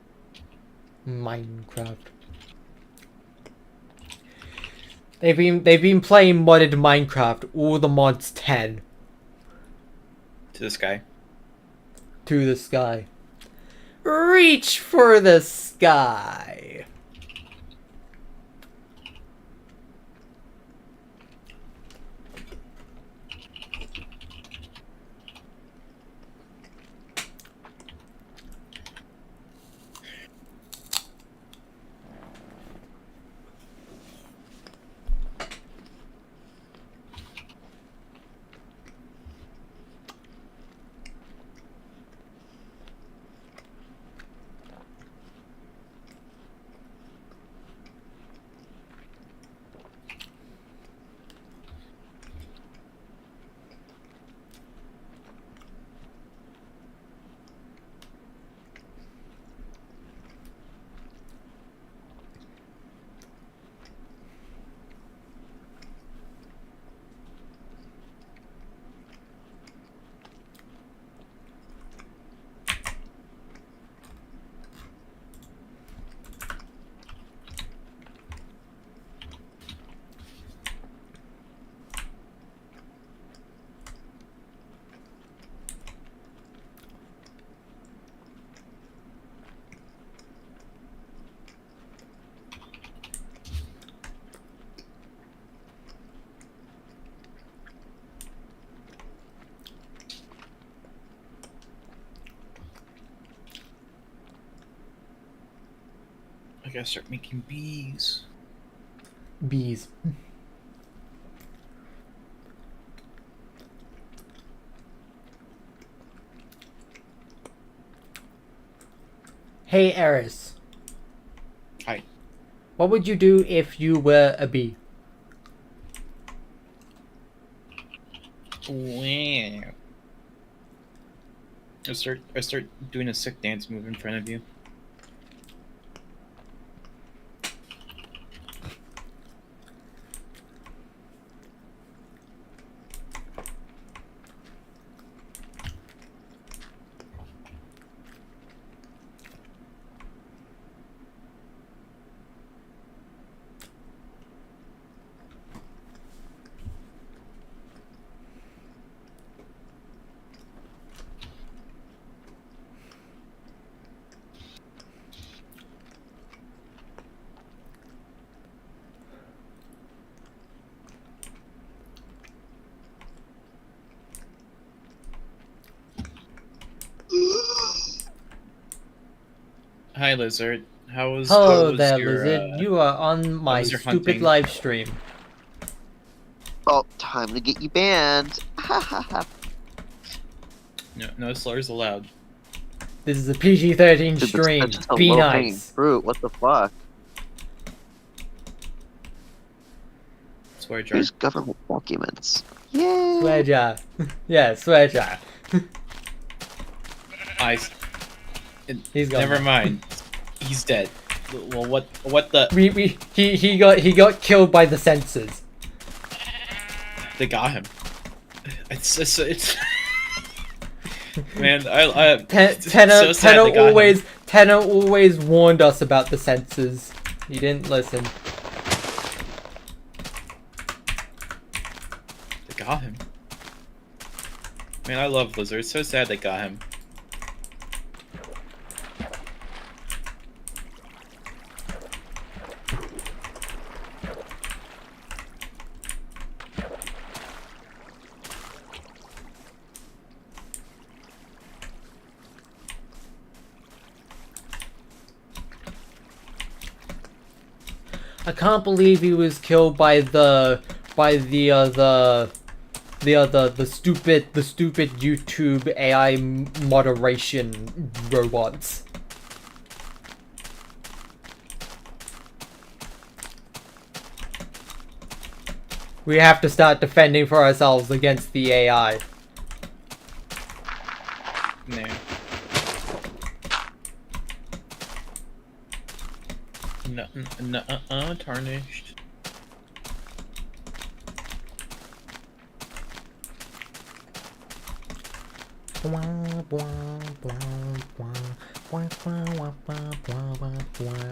Minecraft. They've been playing modded Minecraft. All the mods 10 To the sky. to the sky. Reach for the sky. I gotta start making bees. Bees. Hey, Eris. Hi. What would you do if you were a bee? Wow. I start doing a sick dance move in front of you. Hi, Lizard. How Hello was there, your, Lizard. You are on my was your stupid hunting? live stream. Oh, time to get you banned. No slurs allowed. This is a PG-13 Dude, stream. that's just a Be low-hanging nice. fruit. What the fuck? Swear jar. Here's government documents. Yay! Swear jar. Yeah, swear jar. He's gone. Never mind. He's dead. Well, what the? He got killed by the censors. They got him. It's man, I Tenor so sad they got him. Tenor always warned us about the censors. He didn't listen. They got him. Man, I love Lizard. It's so sad they got him. I can't believe he was killed by the stupid YouTube AI moderation robots. We have to start defending for ourselves against the AI. No. No, tarnished.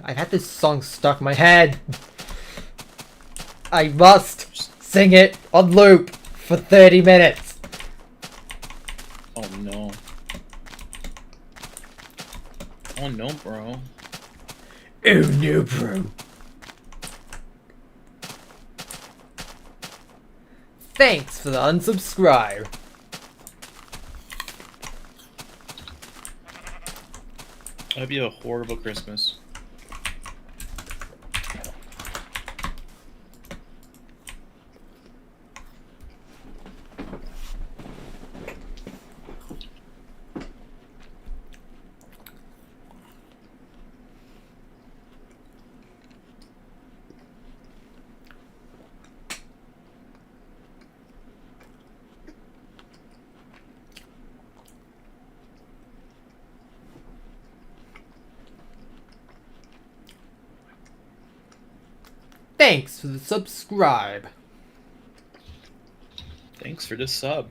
I had this song stuck in my head. I must sing it on loop for 30 minutes. Oh no. Oh no, bro. Oh no, bro. Thanks for the unsubscribe. I hope you have a horrible Christmas. Thanks for the subscribe. Thanks for the sub.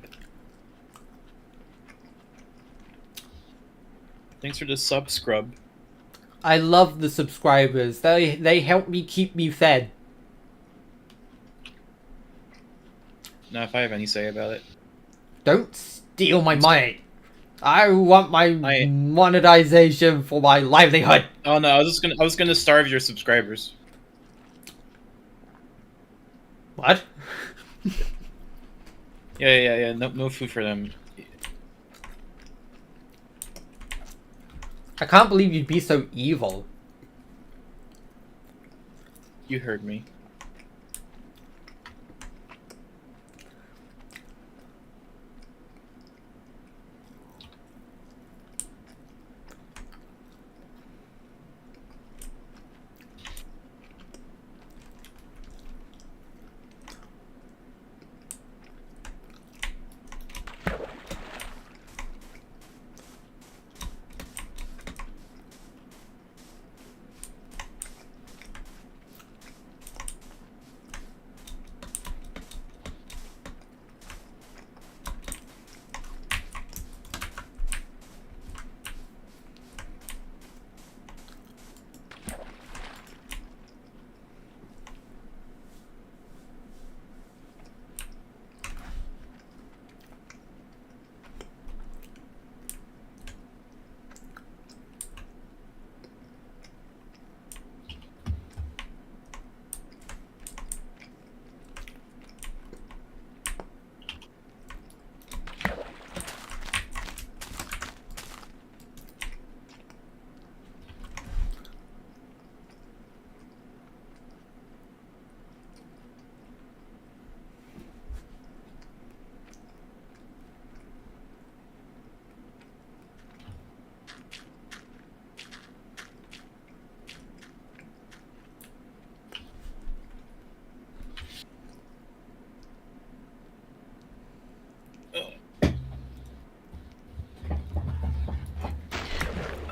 Thanks for the sub scrub. I love the subscribers. They help me keep me fed. Now, if I have any say about it. Don't steal my money. I want my monetization for my livelihood. Oh no, I was gonna starve your subscribers. What? Yeah. No food for them. I can't believe you'd be so evil. You heard me.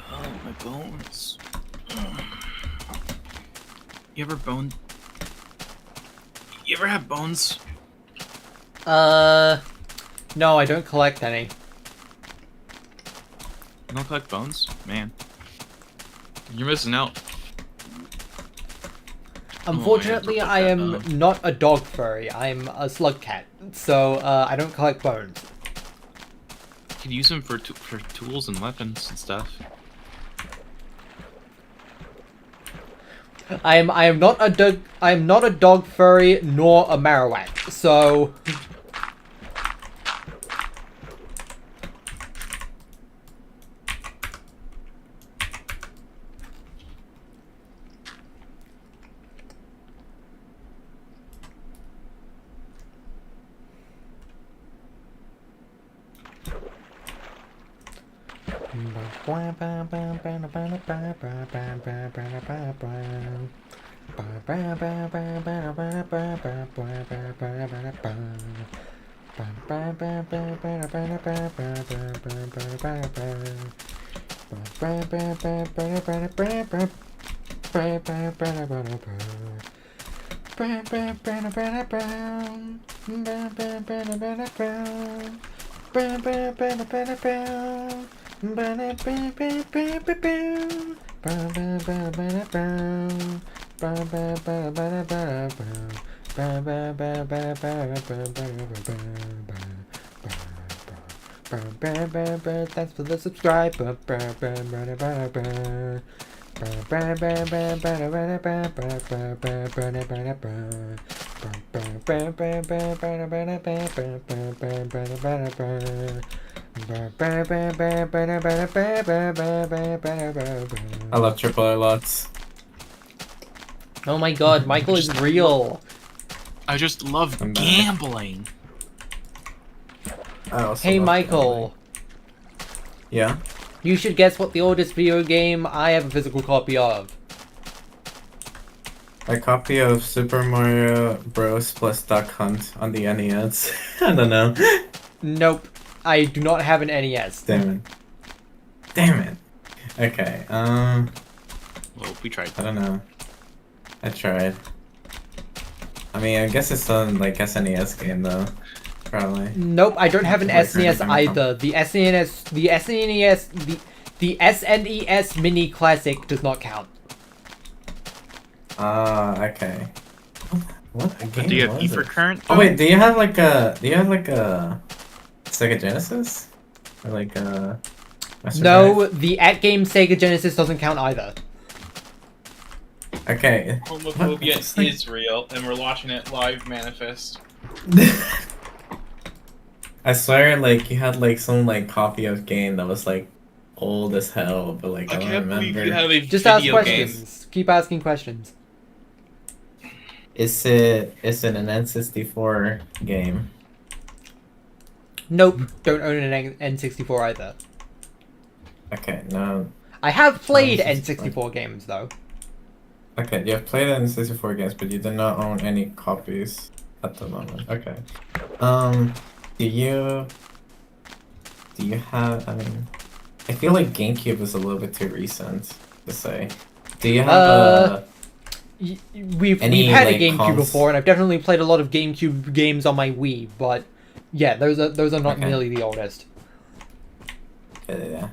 Oh, my bones. You ever bone? You ever have bones? No, I don't collect any. You don't collect bones? Man. You're missing out. Unfortunately, I am not a dog furry. I'm a slug cat, so I don't collect bones. You could use them for tools and weapons and stuff. I am not a dog furry nor a Marowak. So Thanks for the subscribe. I love triple A lots. Oh my god, Michael is real. I just love I'm back. gambling. I also Hey love Michael, gambling. Yeah? you should guess what the oldest video game I have a physical copy of. A copy of Super Mario Bros. Plus Duck Hunt on the NES. I don't know. Nope, I do not have an NES. Damn it. Damn it. Okay, Well, we tried. I don't know. I tried. I mean, I guess it's on like SNES game though. Probably. Nope, I don't have an Where is it SNES coming from? either. The SNES Mini Classic does not count. Okay. What a game Do you have was E for it? current? Oh wait, do you have like a Sega Genesis? Or like a Master No, Drive? the at-game Sega Genesis doesn't count either. Okay. Homophobia What? is real, and we're watching it live manifest. I swear, like you had like some like copy of game that was like old as hell, but like I I don't can't believe remember. you have a Just ask video game. questions. Keep asking questions. Is it an N64 game? Nope, don't own an N64 either. Okay, no. I have played this is N64 games though. Okay, you have played N64 games, but you do not own any copies at the moment. Okay. Do you have? I mean, I feel like GameCube is a little bit too recent to say. Do you have We've Any, had a like, GameCube before, and I've definitely played a lot of GameCube games on my Wii. But yeah, those are not Okay. nearly the oldest. Yeah.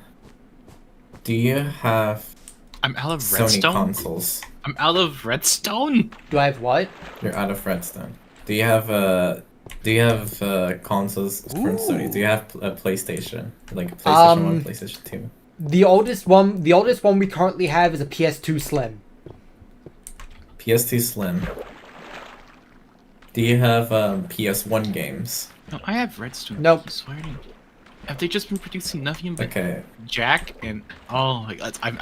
Do you have I'm out of Sony Redstone. consoles? I'm out of Redstone. Do I have what? You're out of Redstone. Do you have consoles from Sony? Do you have a PlayStation, like a PlayStation 1, PlayStation 2? The oldest one we currently have is a PS2 Slim. PS2 Slim. Do you have PS1 games? No, I have Redstone. Nope. I swear to you. Have they just been producing nothing but Okay. Jack and oh my god, I'm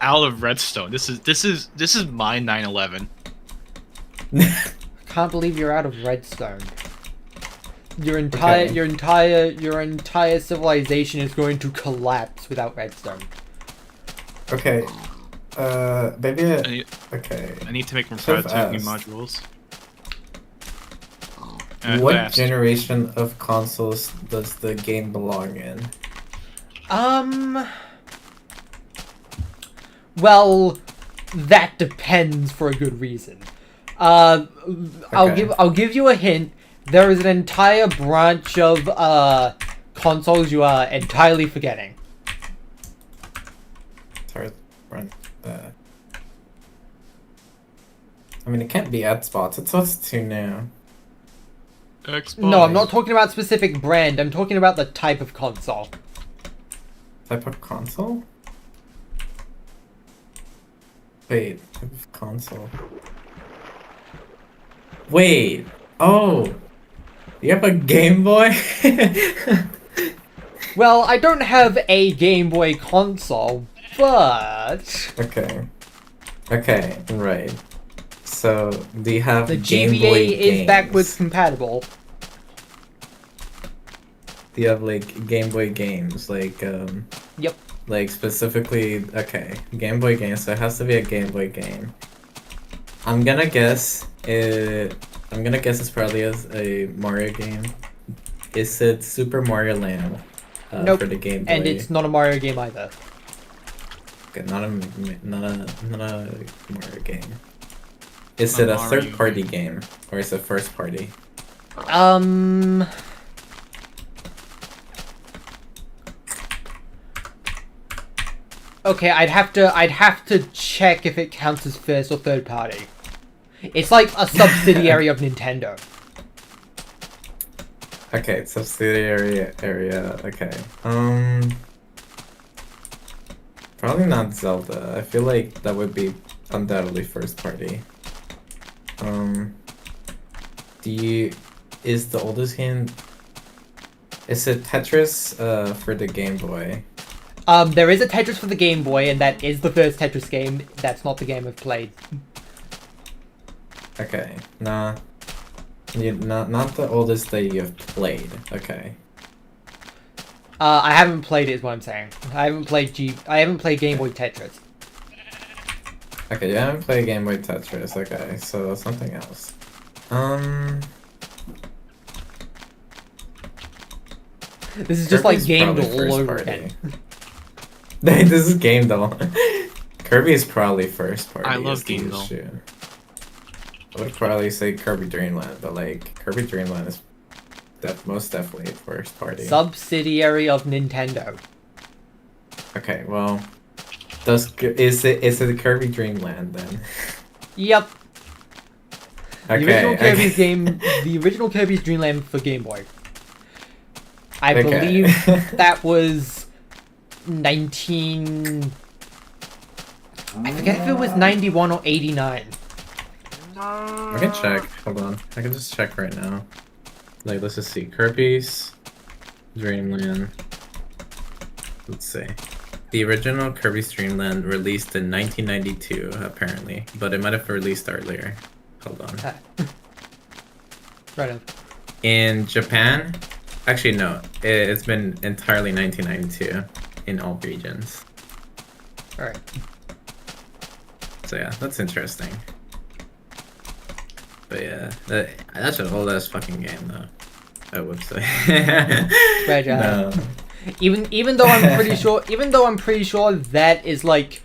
out of Redstone. This is my 9/11. Can't believe you're out of Redstone. Your Okay. entire civilization is going to collapse without Redstone. Okay. Maybe. I need, Okay. I need to make more Should've prototyping asked. modules. What fast. generation of consoles does the game belong in? Well, that depends for a good reason. I'll Okay. give you a hint. There is an entire branch of consoles you are entirely forgetting. Sorry, run. I mean, it can't be Xbox. It's too new. Xbox. No, I'm not talking about specific brand. I'm talking about the type of console. Type of console? Wait, type of console. Wait. Oh. You have a Game Boy? Well, I don't have a Game Boy console, but Okay. Okay, right. So, do you have the Game GBA Boy is games? backwards compatible. Do you have like Game Boy games? Like Yep. Like specifically, okay, Game Boy game. So it has to be a Game Boy game. I'm gonna guess it's probably a Mario game. Is it Super Mario Land? Nope. For the Game Boy. And it's not a Mario game either. Okay, not a Mario game. Is A it a Mario third-party game or is it first party? Okay, I'd have to check if it counts as first or third party. It's like a subsidiary of Nintendo. Okay, subsidiary area. Okay. Probably not Zelda. I feel like that would be undoubtedly first party. Is the oldest game? Is it Tetris? For the Game Boy. There is a Tetris for the Game Boy, and that is the first Tetris game. That's not the game I've played. Okay, nah. Not the oldest that you've played. Okay. I haven't played it, is what I'm saying. I haven't played Game Boy Tetris. Okay, you haven't played Game Boy Tetris. Okay, so something else. This is just like Kirby's Game probably all first over party. again. This is Game Doll. Kirby is probably first party. I love is the Game Doll. issue. I would probably say Kirby Dreamland, but like Kirby Dreamland is most definitely first party. Subsidiary of Nintendo. Okay, well, is it Kirby Dreamland then? Yep. Okay. The original Kirby's game, the original Kirby's Dream Land for Game Boy. I Okay. believe that was 19. I forget if it was 91 or 89. I can check. Hold on. I can just check right now. Like, let's just see. Kirby's Dreamland. Let's see. The original Kirby's Dreamland released in 1992, apparently, but it might have released earlier. Hold on. Right up. In Japan, actually no, it's been entirely 1992 in all regions. Alright. So yeah, that's interesting. But yeah, that's an old ass fucking game though, I would say. Right, No. Even though I'm pretty sure that is like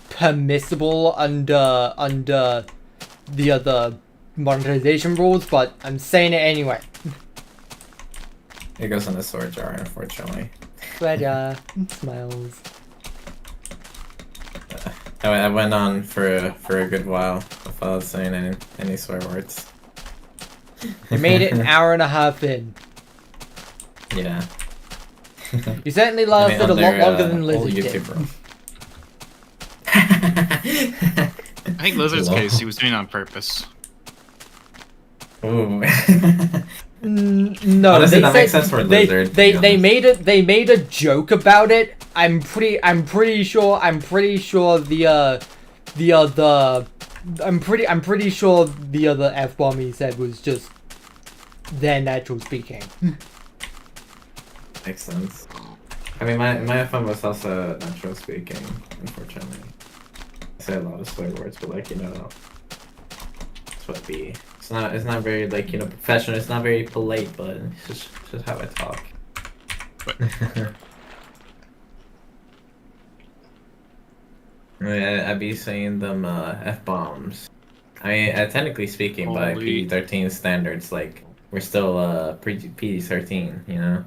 permissible under the other monetization rules, but I'm saying it anyway. It goes in the sword jar, unfortunately. Right, smiles. I went on for a good while without saying any swear words. You made it an hour and a half in. Yeah. You certainly lasted a lot longer than Lizard did. YouTuber. I think Lizard's Hello? case, he was doing it on purpose. Ooh. No, Honestly, they that said makes sense for Lizard, to they be made a joke about it. I'm pretty sure the other F-bomb he said was just their natural speaking. Makes sense. I mean, my FM was also natural speaking, unfortunately. I say a lot of swear words, but like, you know, that's what it be. It's not very, like, you know, professional, it's not very polite, but it's just how I talk. I'd be saying them F-bombs. I mean, technically speaking, by Holy- PG-13 standards, like, we're still PG-13, you know?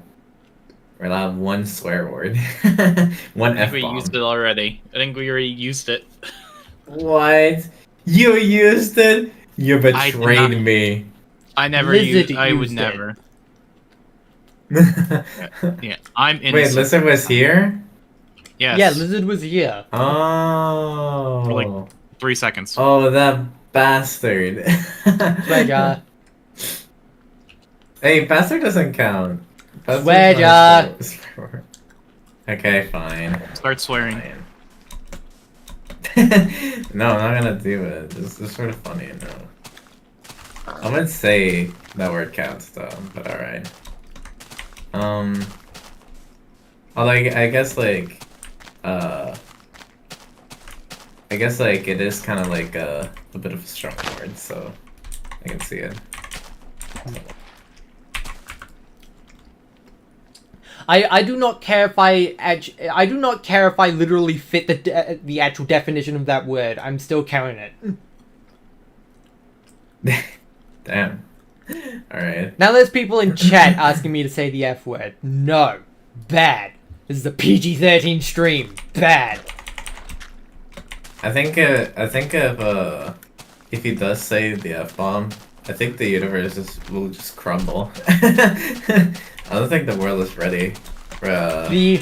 We're allowed one swear word. One I think we F-bomb. used it already. I think we already used it. What? You used it? You I did not. betrayed me. I never Lizard used. I would used it. never. Yeah, I'm innocent. Wait, Lizard was here? Yes. Yeah, Lizard was here. Oh. For like 3 seconds. Oh, that bastard. Swear Hey, bastard doesn't count. Bastard's Swear not a swear word. Okay, fine. Start swearing. Fine. No, I'm not gonna do it. This is sort of funny, no. I'm gonna say that word counts though, but alright. Although I guess like I guess like it is kind of like a bit of a strong word, so I can see it. I do not care if I do not care if I literally fit the actual definition of that word. I'm still counting it. Damn. All right. Now there's people in chat asking me to say the F word. No. Bad. This is a PG-13 stream. Bad. I think if he does say the F-bomb, I think the universe will just crumble. I don't think the world is ready for The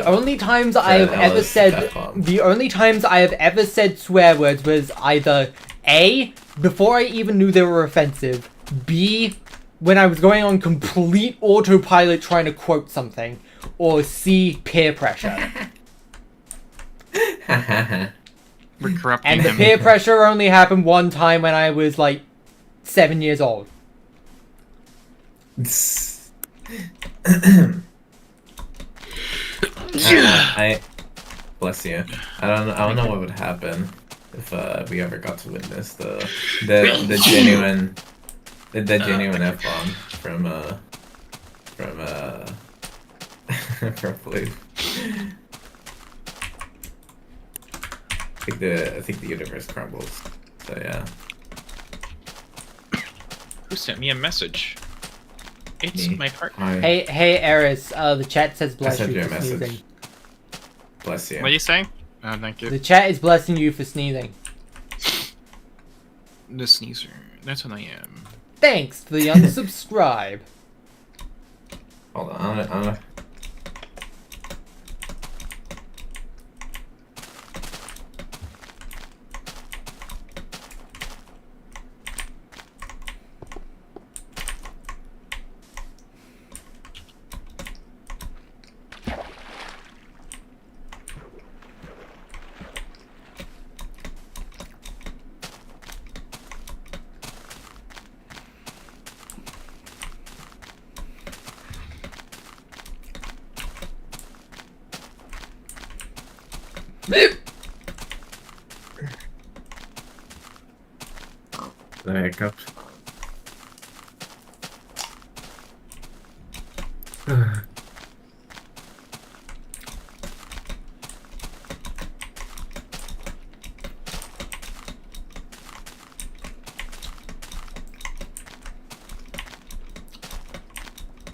only times I have ever Alice said F-bomb. the only times I have ever said swear words was either A, before I even knew they were offensive, B, when I was going on complete autopilot trying to quote something, or C, peer pressure. We're corrupting And the him. peer pressure only happened one time when I was like 7 years old. I bless you. I don't know what would happen if we ever got to witness the genuine F-bomb from from Blue. I think the universe crumbles. So yeah. Who sent me a message? It's Me. my partner. Hi. Hey Eris, the chat says bless sent you you a for message. sneezing. Bless you. What are you saying? Oh, thank you. The chat is blessing you for sneezing. The sneezer. That's what I am. Thanks for the unsubscribe. Hold on. I'm The hiccups.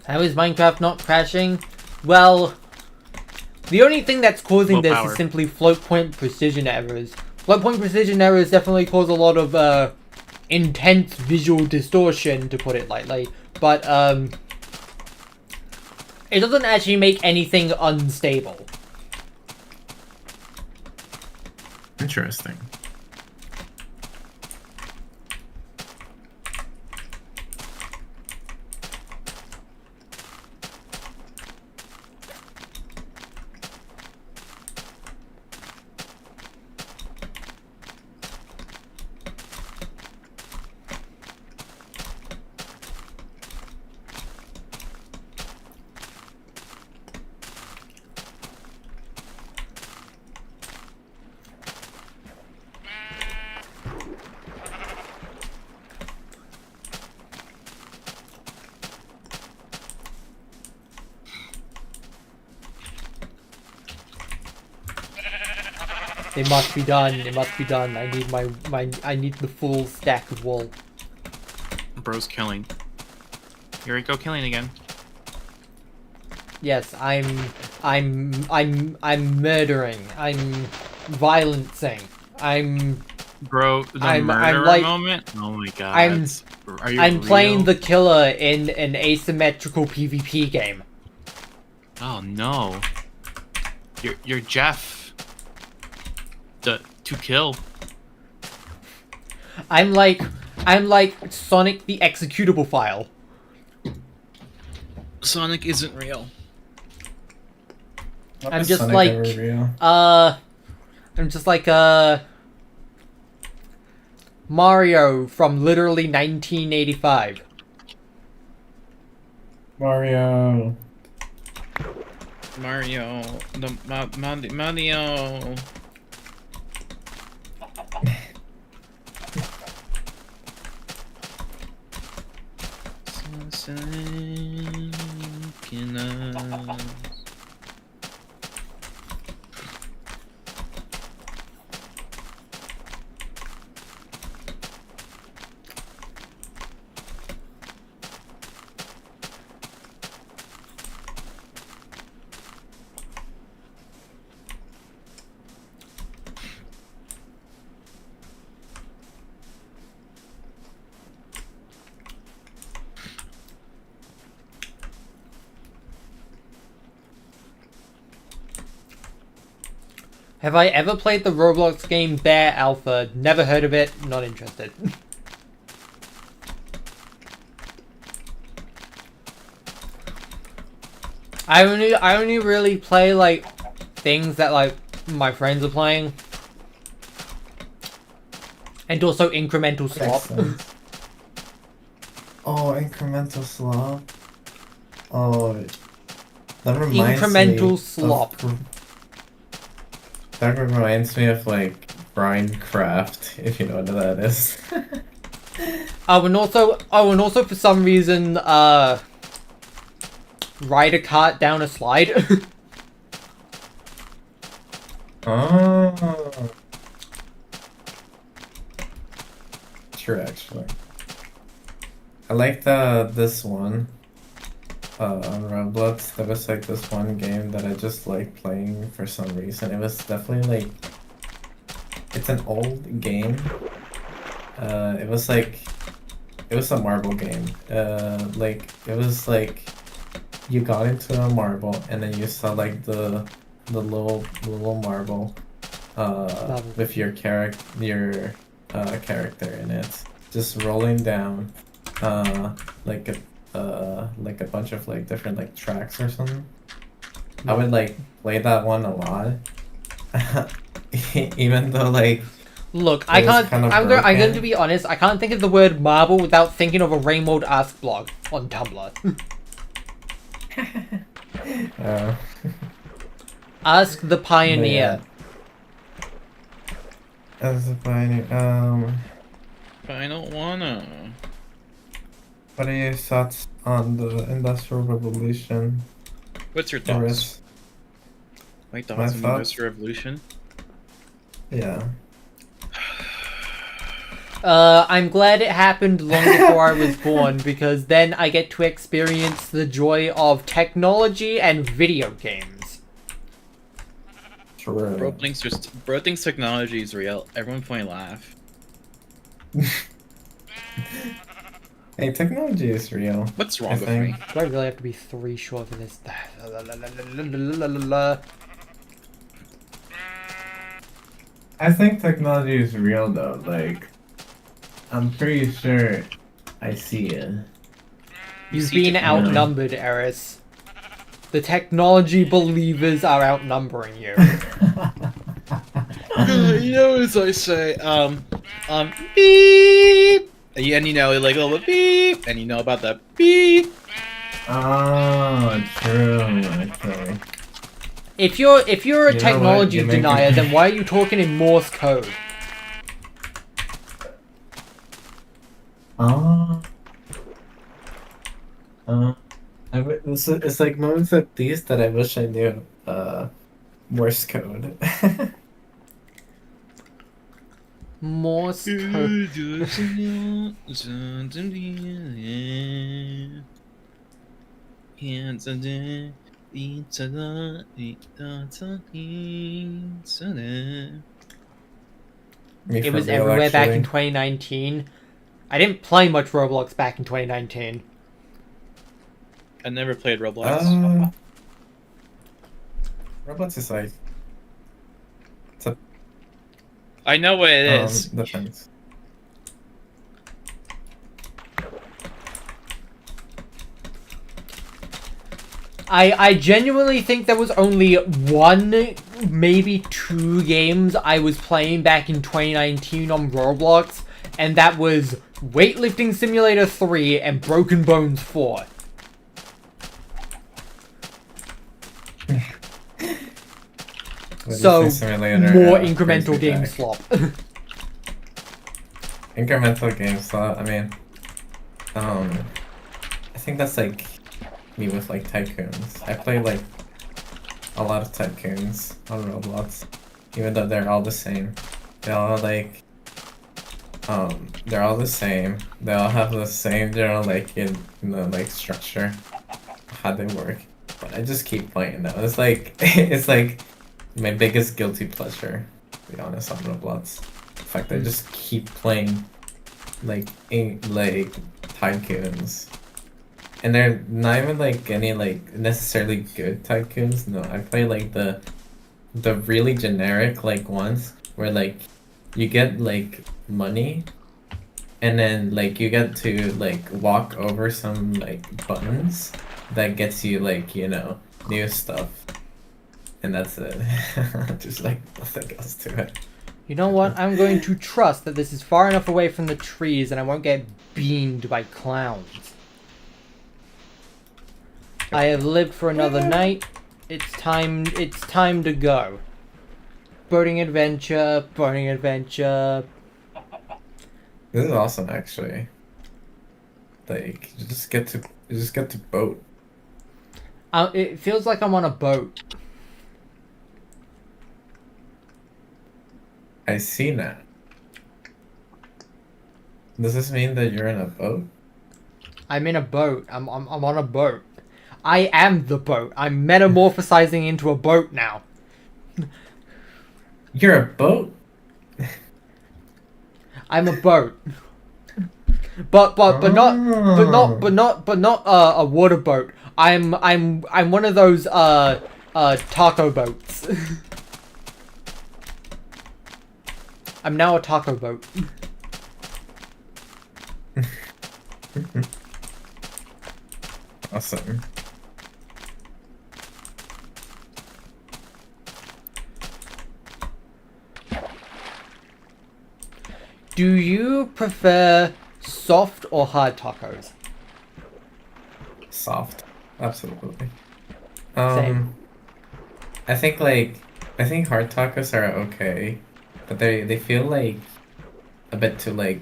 How is Minecraft not crashing? Well, the only thing that's causing Low this power. is simply float point precision errors. Float point precision errors definitely cause a lot of intense visual distortion, to put it lightly, but it doesn't actually make anything unstable. Interesting. It must be done. It must be done. I need I need the full stack of wool. Bro's killing. Here we go, killing again. Yes, I'm murdering. I'm violencing. Bro, the I'm murderer like- moment? Oh my god. Are you I'm playing real? the killer in an asymmetrical PvP game. Oh no. You're Jeff. To kill. I'm like Sonic the executable file. Sonic isn't real. I'm just like I'm just like Mario from literally 1985. Mario. Mario. No, Mario. Have I ever played the Roblox game Bear Alpha? Never heard of it, not interested. I only really play like things that like my friends are playing. And also incremental slop. Oh, incremental slop. Oh, that reminds me Incremental slop. That reminds me of like Minecraft, if you know what that is. And also for some reason, ride a cart down a slide. Oh. True, actually. I like this one. On Roblox, there was like this one game that I just like playing for some reason. It was definitely like, it's an old game. It was a marble game. Like it was like you got into a marble and then you saw like the little marble with your character in it just rolling down like a bunch of like different like tracks or something. I would like play that one a lot. Even though like Look, I can't. I'm going to be honest. I can't think of the word marble without thinking of a Rainbow Ask blog on Tumblr. Ask the Pioneer. As a pioneer, I don't wanna. what are your thoughts on the Industrial Revolution? What's your Boris? thoughts? My thoughts My on the thoughts? Industrial Revolution? Yeah. I'm glad it happened long before I was born, because then I get to experience the joy of technology and video games. True. Bro thinks technology is real. Everyone point laugh. Hey, technology is real. What's wrong with think. me? Do I really have to be 3 short for this? I think technology is real though. Like, I'm pretty sure I see it. You've see been technology. outnumbered, Eris. The technology believers are outnumbering you. You know, as I say, beep, and you know, like a little bit beep, and you know about that beep. Oh, true. Okay. If you're a You know what? technology You make me- denier, then why are you talking in Morse code? Oh. It's like moments like these that I wish I knew Morse code. Morse code. Me It for was real, everywhere back in actually. 2019. I didn't play much Roblox back in 2019. I never played Roblox. Roblox is like I know what it is. depends. I genuinely think there was only 1, maybe 2 games I was playing back in 2019 on Roblox, and that was Weightlifting Simulator 3 and Broken Bones 4. So, Disney Simulator, more brings incremental me game back. slop. Incremental game slot. I mean, I think that's like me with like tycoons. I play like a lot of tycoons on Roblox, even though they're all the same. They all like, they're all the same. They all have the same general like like structure, how they work. But I just keep playing them. It's like it's like my biggest guilty pleasure, to be honest, on Roblox. The fact that I just keep playing like tycoons. And they're not even like any like necessarily good tycoons. No, I play like the really generic like ones where like you get like money and then like you get to like walk over some like buttons that gets you like, you know, new stuff. And that's it. Just like nothing else to it. You know what? I'm going to trust that this is far enough away from the trees and I won't get beamed by clowns. I have lived for another night. It's time to go. Boating adventure, boating adventure. This is awesome actually. Like you just get to boat. It feels like I'm on a boat. I see that. Does this mean that you're in a boat? I'm in a boat. I'm on a boat. I am the boat. I'm metamorphosizing into a boat now. You're a boat? I'm a boat. But not a water boat. I'm one of those taco boats. I'm now a taco boat. Awesome. Do you prefer soft or hard tacos? Soft. Absolutely. Same. I think hard tacos are okay, but they feel like a bit too like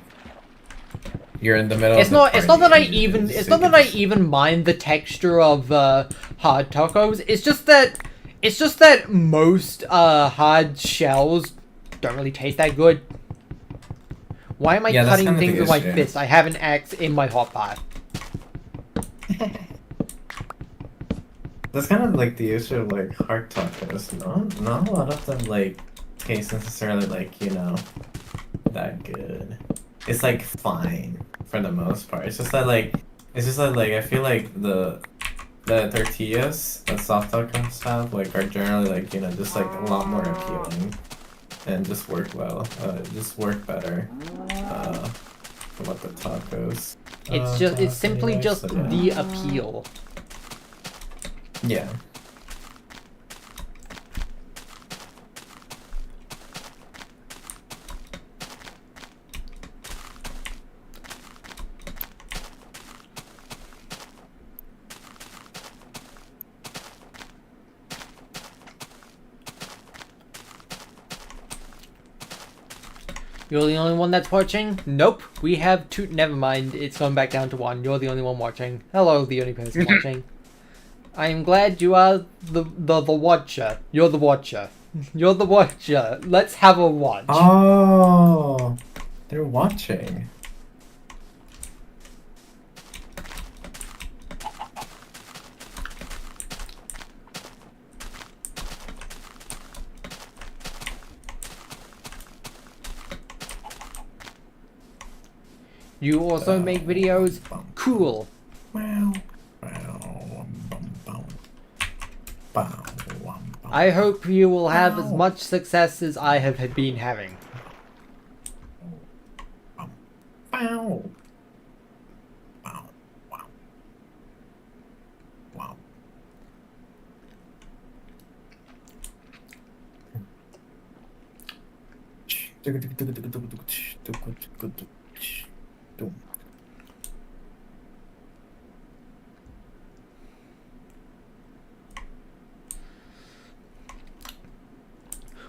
you're in the middle It's of the not that I party and even just it's not like that I even mind the texture of hard tacos. It's just that most hard shells don't really taste that good. Why am I Yeah, that's cutting kind of the things with my issue. fist? I have an axe in my hot pot. That's kind of like the issue of like hard tacos. Not a lot of them like taste necessarily like, you know, that good. It's like fine for the most part. It's just that like I feel like the tortillas that soft tacos have like are generally like, you know, just like a lot more appealing and just work well. Just work better. For what the tacos. It's simply anyway, just so, yeah. the appeal. Yeah. You're the only one that's watching? Nope. We have two. Never mind. It's gone back down to one. You're the only one watching. Hello, the only person watching. I am glad you are the watcher. You're the watcher. You're the watcher. Let's have a watch. Oh, they're watching. You also make videos? Cool. Wow. I hope you will have as much success as I have been having. Wow. Wow. Wow. Wow.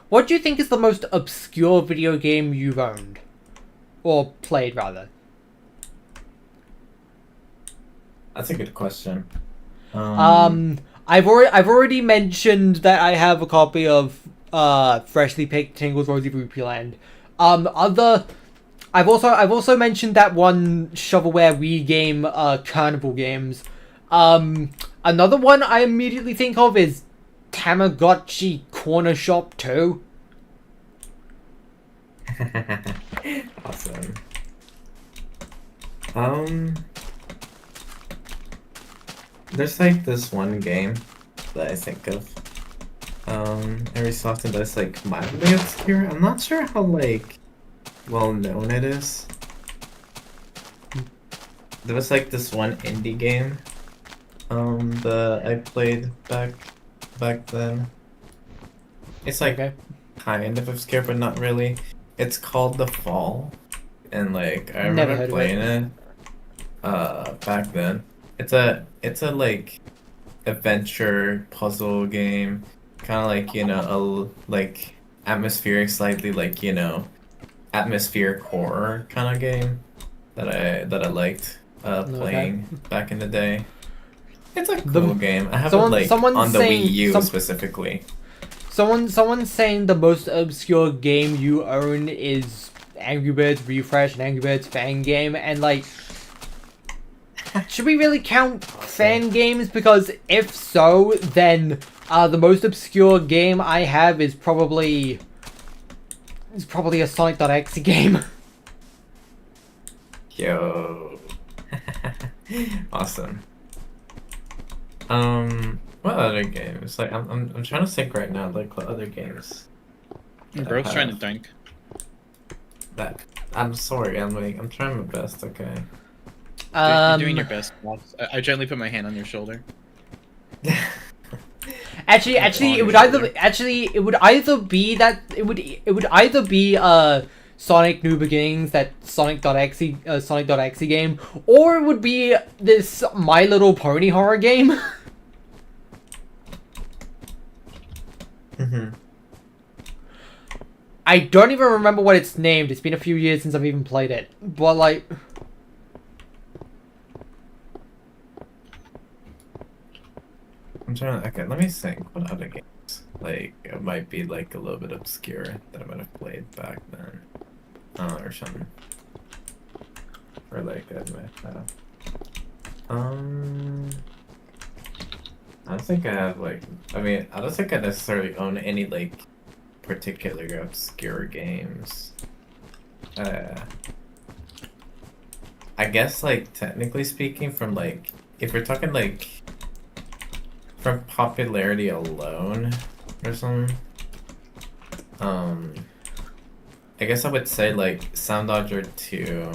What do you think is the most obscure video game you've owned? Or played, rather? That's a good question. I've already mentioned that I have a copy of Freshly Picked Tingle's Rosy Rupee Land. I've also mentioned that one shovelware Wii game, Carnival Games. Another one I immediately think of is Tamagotchi Corner Shop 2. Awesome. There's like this one game that I think of. Every so often that's like mildly obscure. I'm not sure how like well known it is. There was like this one indie game that I played back then. It's like kind of obscure but not really. It's called The Fall. And like I remember playing it back then. It's a like adventure puzzle game, kind of like, you know, a like atmospheric, slightly like, you know, atmospheric horror kind of game that I liked playing back in the day. It's a cool game. I have it like on the Wii U specifically. Someone's saying the most obscure game you own is Angry Birds Refresh and Angry Birds Fan Game, and like, should we really count fan games? Because if so, then the most obscure game I have is probably a Sonic.exe game. Yo. Awesome. What other games? Like I'm trying to think right now, like what other games. Bro's trying to think. That I'm sorry, I'm trying my best, okay. You're doing your best. I gently put my hand on your shoulder. Actually, it would either be Sonic New Beginnings, that Sonic.exe game, or it would be this My Little Pony horror game. I don't even remember what it's named. It's been a few years since I've even played it, but like. I'm trying to, okay, let me think. What other games? Like, it might be like a little bit obscure that I might have played back then. Or something. Or like, I might have. I don't think I have like, I don't think I necessarily own any like particular obscure games. I guess like technically speaking, from like, if we're talking like from popularity alone or something, I guess I would say like Sound Dodger 2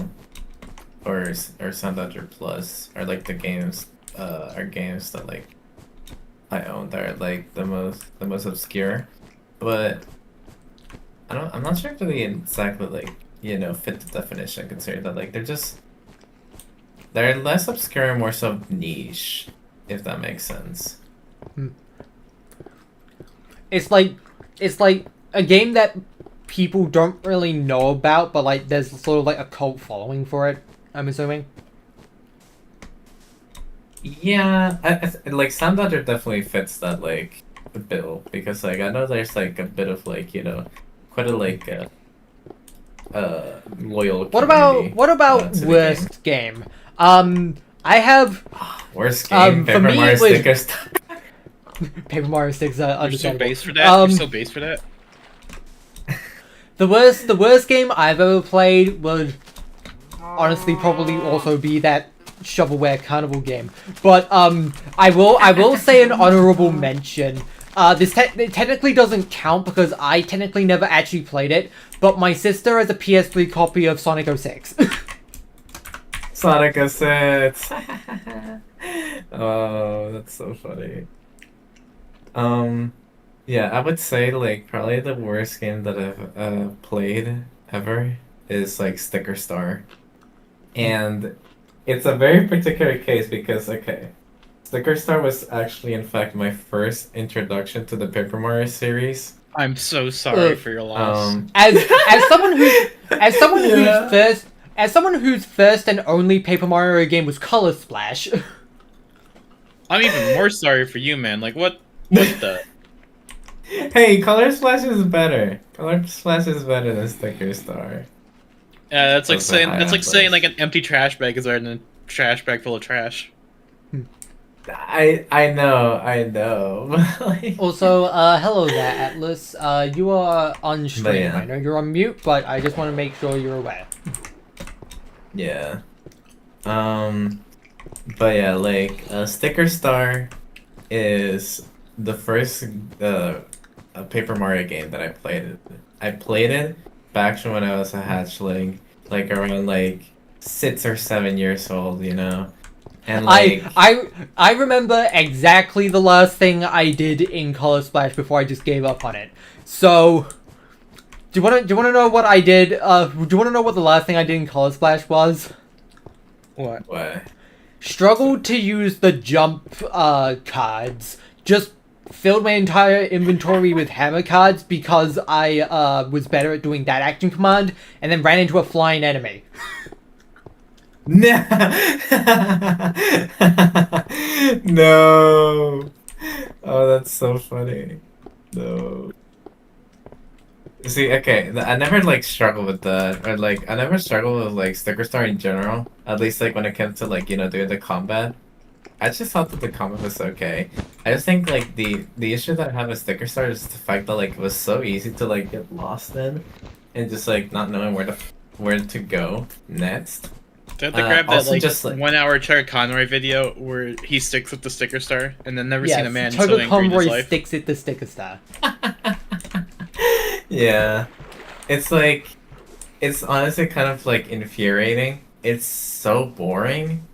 or Sound Dodger Plus are like the games are games that like I own that are like the most obscure, but I'm not sure if they exactly like, you know, fit the definition, considering that like they're less obscure and more so niche, if that makes sense. It's like a game that people don't really know about, but like there's sort of like a cult following for it, I'm assuming. Yeah, I like Sound Dodger definitely fits that like bill, because like I know there's like a bit of like, you know, quite a like loyal community. What about worst game? I have worst game. Paper Mario stickers. Paper Mario Sticks. You're so base for that. You're so base for that. The worst game I've ever played would honestly probably also be that shovelware carnival game. But I will say an honorable mention. This technically doesn't count because I technically never actually played it, but my sister has a PS3 copy of Sonic 06. Sonic 06. Oh, that's so funny. Yeah, I would say like probably the worst game that I've played ever is like Sticker Star. And it's a very particular case because, okay, Sticker Star was actually in fact my first introduction to the Paper Mario series. I'm so sorry Ugh. for your loss. As someone who's Yeah. as someone whose first and only Paper Mario game was Color Splash. I'm even more sorry for you, man. Like, what the? Hey, Color Splash is better. Color Splash is better than Sticker Star. Yeah, that's like Those are saying high saying like place. an empty trash bag is better than a trash bag full of trash. I know. but, like- Also, hello there, Atlas. You are on stream. yeah. I know you're on mute, but I just want to make sure you're aware. Yeah. But yeah, like Sticker Star is the first Paper Mario game that I played. I played it back when I was a hatchling, like around like 6 or 7 years old, you know. And like I remember exactly the last thing I did in Color Splash before I just gave up on it. So, do you wanna know what I did? Do you wanna know what the last thing I did in Color Splash was? What? what? Struggled to use the jump cards. Just filled my entire inventory with hammer cards because I was better at doing that action command, and then ran into a flying enemy. No. No. Oh, that's so funny. No. See, okay, I never like struggled with that, or like I never struggled with like Sticker Star in general. At least like when it comes to like doing the combat. I just thought that the combat was okay. I just think like the issue that I have with Sticker Star is the fact that like it was so easy to like get lost in, and just like not knowing where to go next. Do I have to grab that also like just, like- 1 hour Chuck Conroy video where he sticks with the sticker star and then never seen a man so Total angry in his Conroy life? sticks it to Sticker Star. Yeah, it's like it's honestly kind of like infuriating. It's so boring.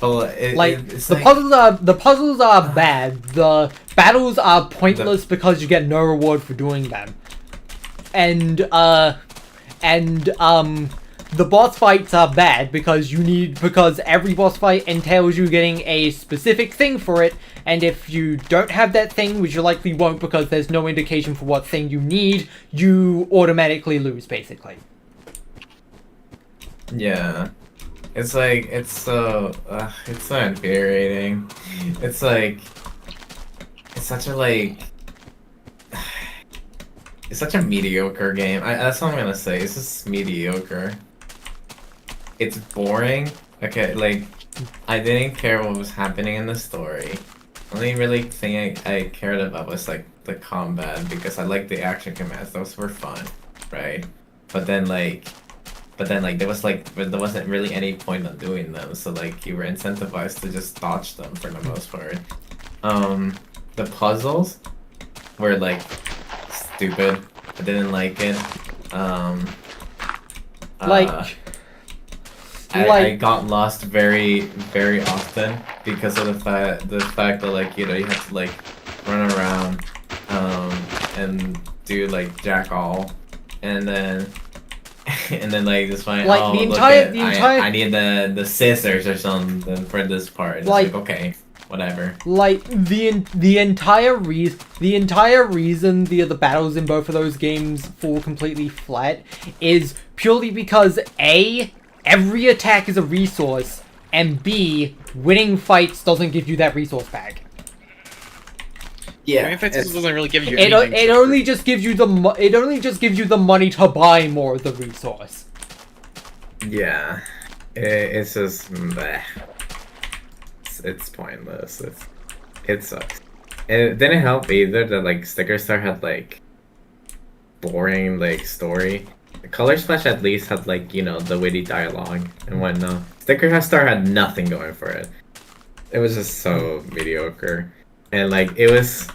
But it's The puzzles are bad. The battles are pointless because you get no reward for doing them. And the boss fights are bad because every boss fight entails you getting a specific thing for it, and if you don't have that thing, which you likely won't because there's no indication for what thing you need, you automatically lose basically. Yeah. It's like it's so infuriating. It's like it's such a like it's such a mediocre game. That's what I'm gonna say. It's just mediocre. It's boring. Okay, like I didn't care what was happening in the story. Only really thing I cared about was like the combat because I liked the action commands. Those were fun, right? But then there wasn't really any point on doing them, so like you were incentivized to just dodge them for the most part. The puzzles were like stupid. I didn't like it. I got lost very, very often because of the fact that like you have to like run around and do like jack all and then like just find Like, oh the look entire- at, the entire- I need the scissors or something for this part. It's Like- like okay, whatever. Like the entire reason the battles in both of those games fall completely flat is purely because A, every attack is a resource, and B, winning fights doesn't give you that resource back. I mean, Fights doesn't really give you It anything. only just gives you the money to buy more of the resource. Yeah, it's just bleh. It's pointless. It sucks. It didn't help either that like Sticker Star had like boring like story. Color Splash at least had like the witty dialogue and whatnot. Sticker Star had nothing going for it. It was just so mediocre, and like it was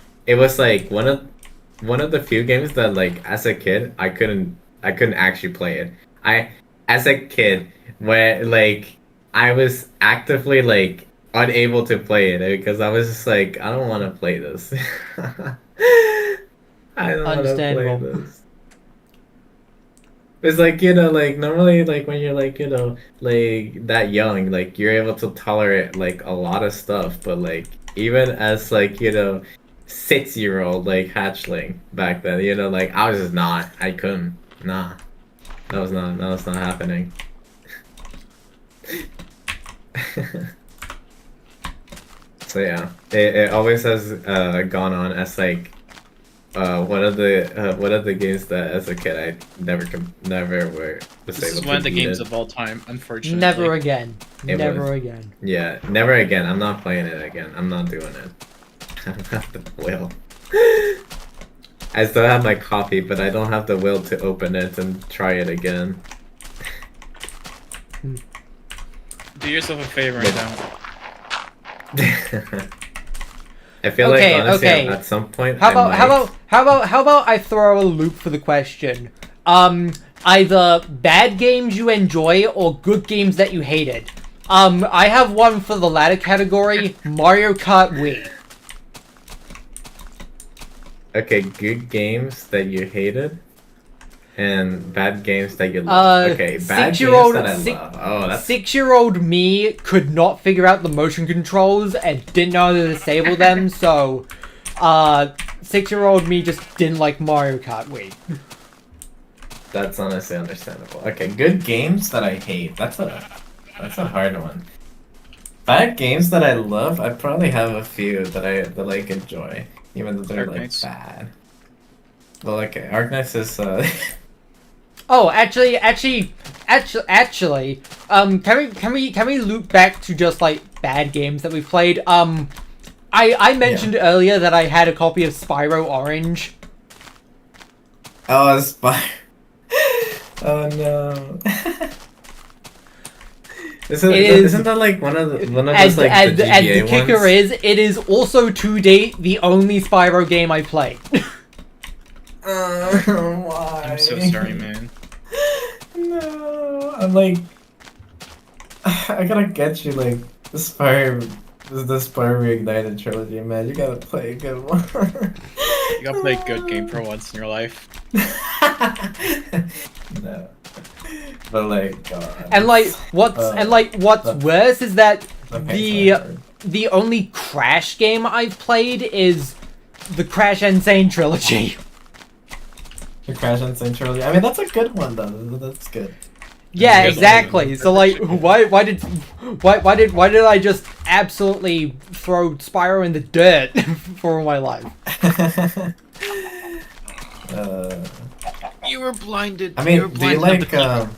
like one of the few games that like as a kid I couldn't actually play it. As a kid where like I was actively like unable to play it because I was just like I don't want to play this. I don't want to play Understandable. this. It's like like normally like when you're like like that young like you're able to tolerate like a lot of stuff, but like even as like 6-year-old like hatchling back then. You know, like I was just not. I couldn't. Nah, that was not happening. So yeah, it always has gone on as like one of the games that as a kid I never were was This able is to one of the beat games it. of all time, unfortunately. Never again. It Never was. again. Yeah, never again. I'm not playing it again. I'm not doing it. I don't have the will. I still have my copy, but I don't have the will to open it and try it again. Do yourself a favor and don't. I feel like honestly okay. at some point How I about might... how about I throw a loop for the question? Either bad games you enjoy or good games that you hated. I have one for the latter category, Mario Kart Wii. Okay, good games that you hated and bad games that you loved. Okay, bad games that I love. Oh, that's 6-year-old me could not figure out the motion controls and didn't know how to disable them, so 6-year-old me just didn't like Mario Kart Wii. That's honestly understandable. Okay, good games that I hate. That's a hard one. Bad games that I love, I probably have a few that I like enjoy, even though they're like Arknights. bad. Well, okay, Arknights is Oh, actually, can we loop back to just like bad games that we've played? I mentioned earlier that I had a copy of Spyro Orange. oh, Spy. Oh no. Isn't that like one of those like the GBA and the kicker ones? is, it is also to date the only Spyro game I played. Why? I'm so sorry, man. No, I'm like, I gotta get you like the Spyro Reignited trilogy, man. You gotta play a good one. You gotta play a good game for once in your life. No, but like, God. And what's worse is that Okay, sorry. the only Crash game I've played is the Crash Insane trilogy. The Crash Insane trilogy. I mean, that's a good one though. That's good. Yeah, Yeah, exactly. So like, why did I just absolutely throw Spyro in the dirt for all my life? You were blinded. I mean, you were do you blinded like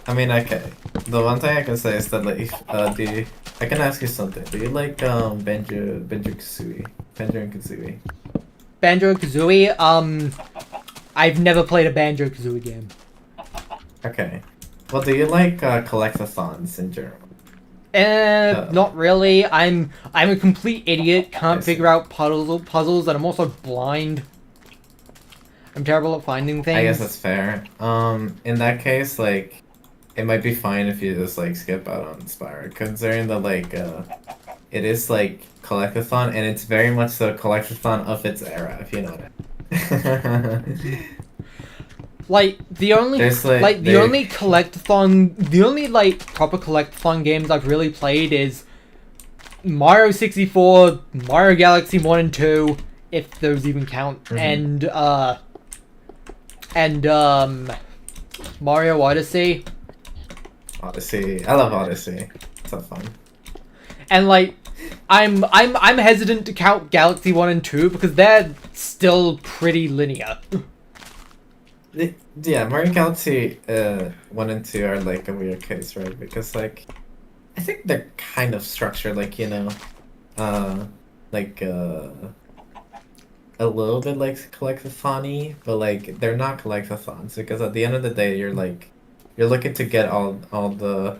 I mean, okay. The one thing I can say is that like, I can ask you something. Do you like Banjo and Kazooie? Banjo and Kazooie. I've never played a Banjo Kazooie game. Okay. Well, do you like collectathons in general? Not really. I'm a complete idiot. Can't figure out puzzles, and I'm also blind. I'm terrible at finding things. I guess that's fair. In that case, like, it might be fine if you just like skip out on Spyro, considering that like, it is like collectathon, and it's very much the collectathon of its era, if you know what I mean. Like the only the only proper collectathon games I've really played is Mario 64, Mario Galaxy 1 and 2, if those even count, and Mario Odyssey. Odyssey. I love Odyssey. It's so fun. And like, I'm hesitant to count Galaxy 1 and 2 because they're still pretty linear. Yeah, Mario Galaxy 1 and 2 are like a weird case, right? Because like, I think they're kind of structured like, you know, like a little bit like collectathon-y, but like they're not collectathons because at the end of the day you're looking to get all the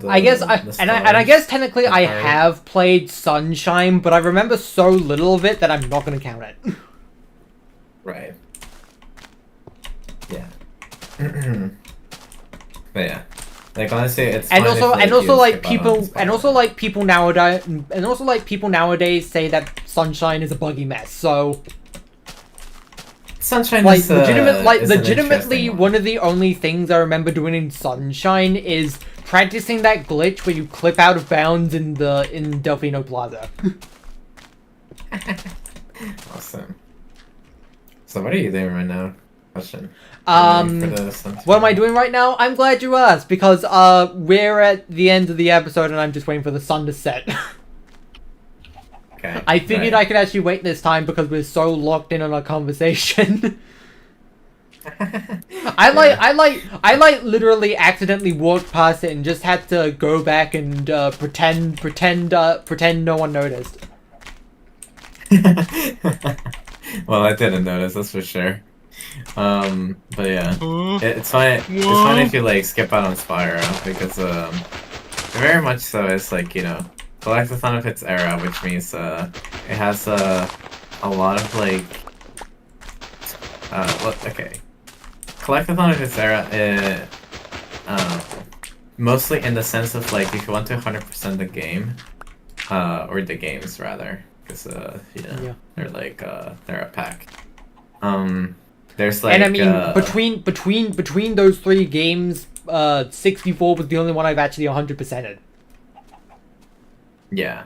I guess I guess technically I have played Sunshine, but I remember so little of it that I'm not gonna count it. Right. Yeah. But yeah. Like honestly, it's and fine also if, people nowadays say that Sunshine is a buggy mess. So Sunshine like is legitimately one of the only things I remember doing in Sunshine is practicing that glitch where you clip out of bounds in Delfino Plaza. Awesome. So what are you doing right now? Question. What am I doing right now? I'm glad you asked, because we're at the end of the episode and I'm just waiting for the sun to set. Okay. I figured I could actually wait this time because we're so locked in on our conversation. I literally accidentally walked past it and just had to go back and pretend no one noticed. Well, I didn't notice, that's for sure. But yeah, it's fine. It's fine if you like skip out on Spyro because very much so. It's like, you know, collectathon of its era, which means it has a lot of like okay, collectathon of its era. Mostly in the sense of like if you want to 100% the game, or the games rather, because you know, Yeah. they're like they're a pack. There's like, And I mean, between those three games, 64 was the only one I've actually 100%ed. yeah.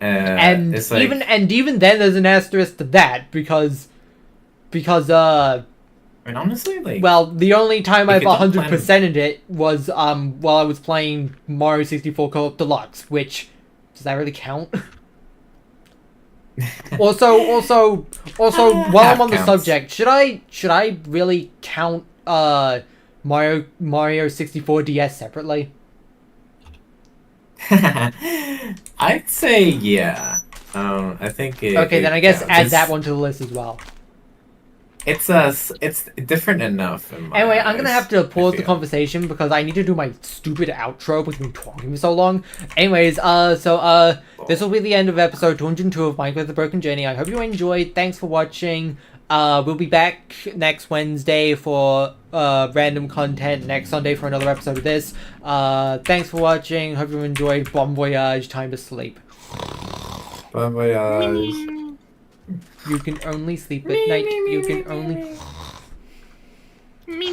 And it's like, even then, there's an asterisk to that because I mean, honestly, like, well, the only time You I've could don't 100%ed it was while I was playing Mario 64 Co-op Deluxe, which does that really count? Also, while I'm on the counts. subject, should I really count Mario 64 DS separately? I'd say yeah. I think it. Okay, then I guess counts. add It's- that one to the list as well. It's different enough. In my Anyway, I'm gonna eyes, have to I pause the feel. conversation because I need to do my stupid outro because we've been talking for so long. Anyways, this will be the end of episode 202 of Minecraft The Broken Journey. I hope you enjoyed. Thanks for watching. We'll be back next Wednesday for random content, next Sunday for another episode of this. Thanks for watching. Hope you enjoyed. Bon voyage. Time to sleep. Bon voyage. You can only sleep at night. You can only... Me.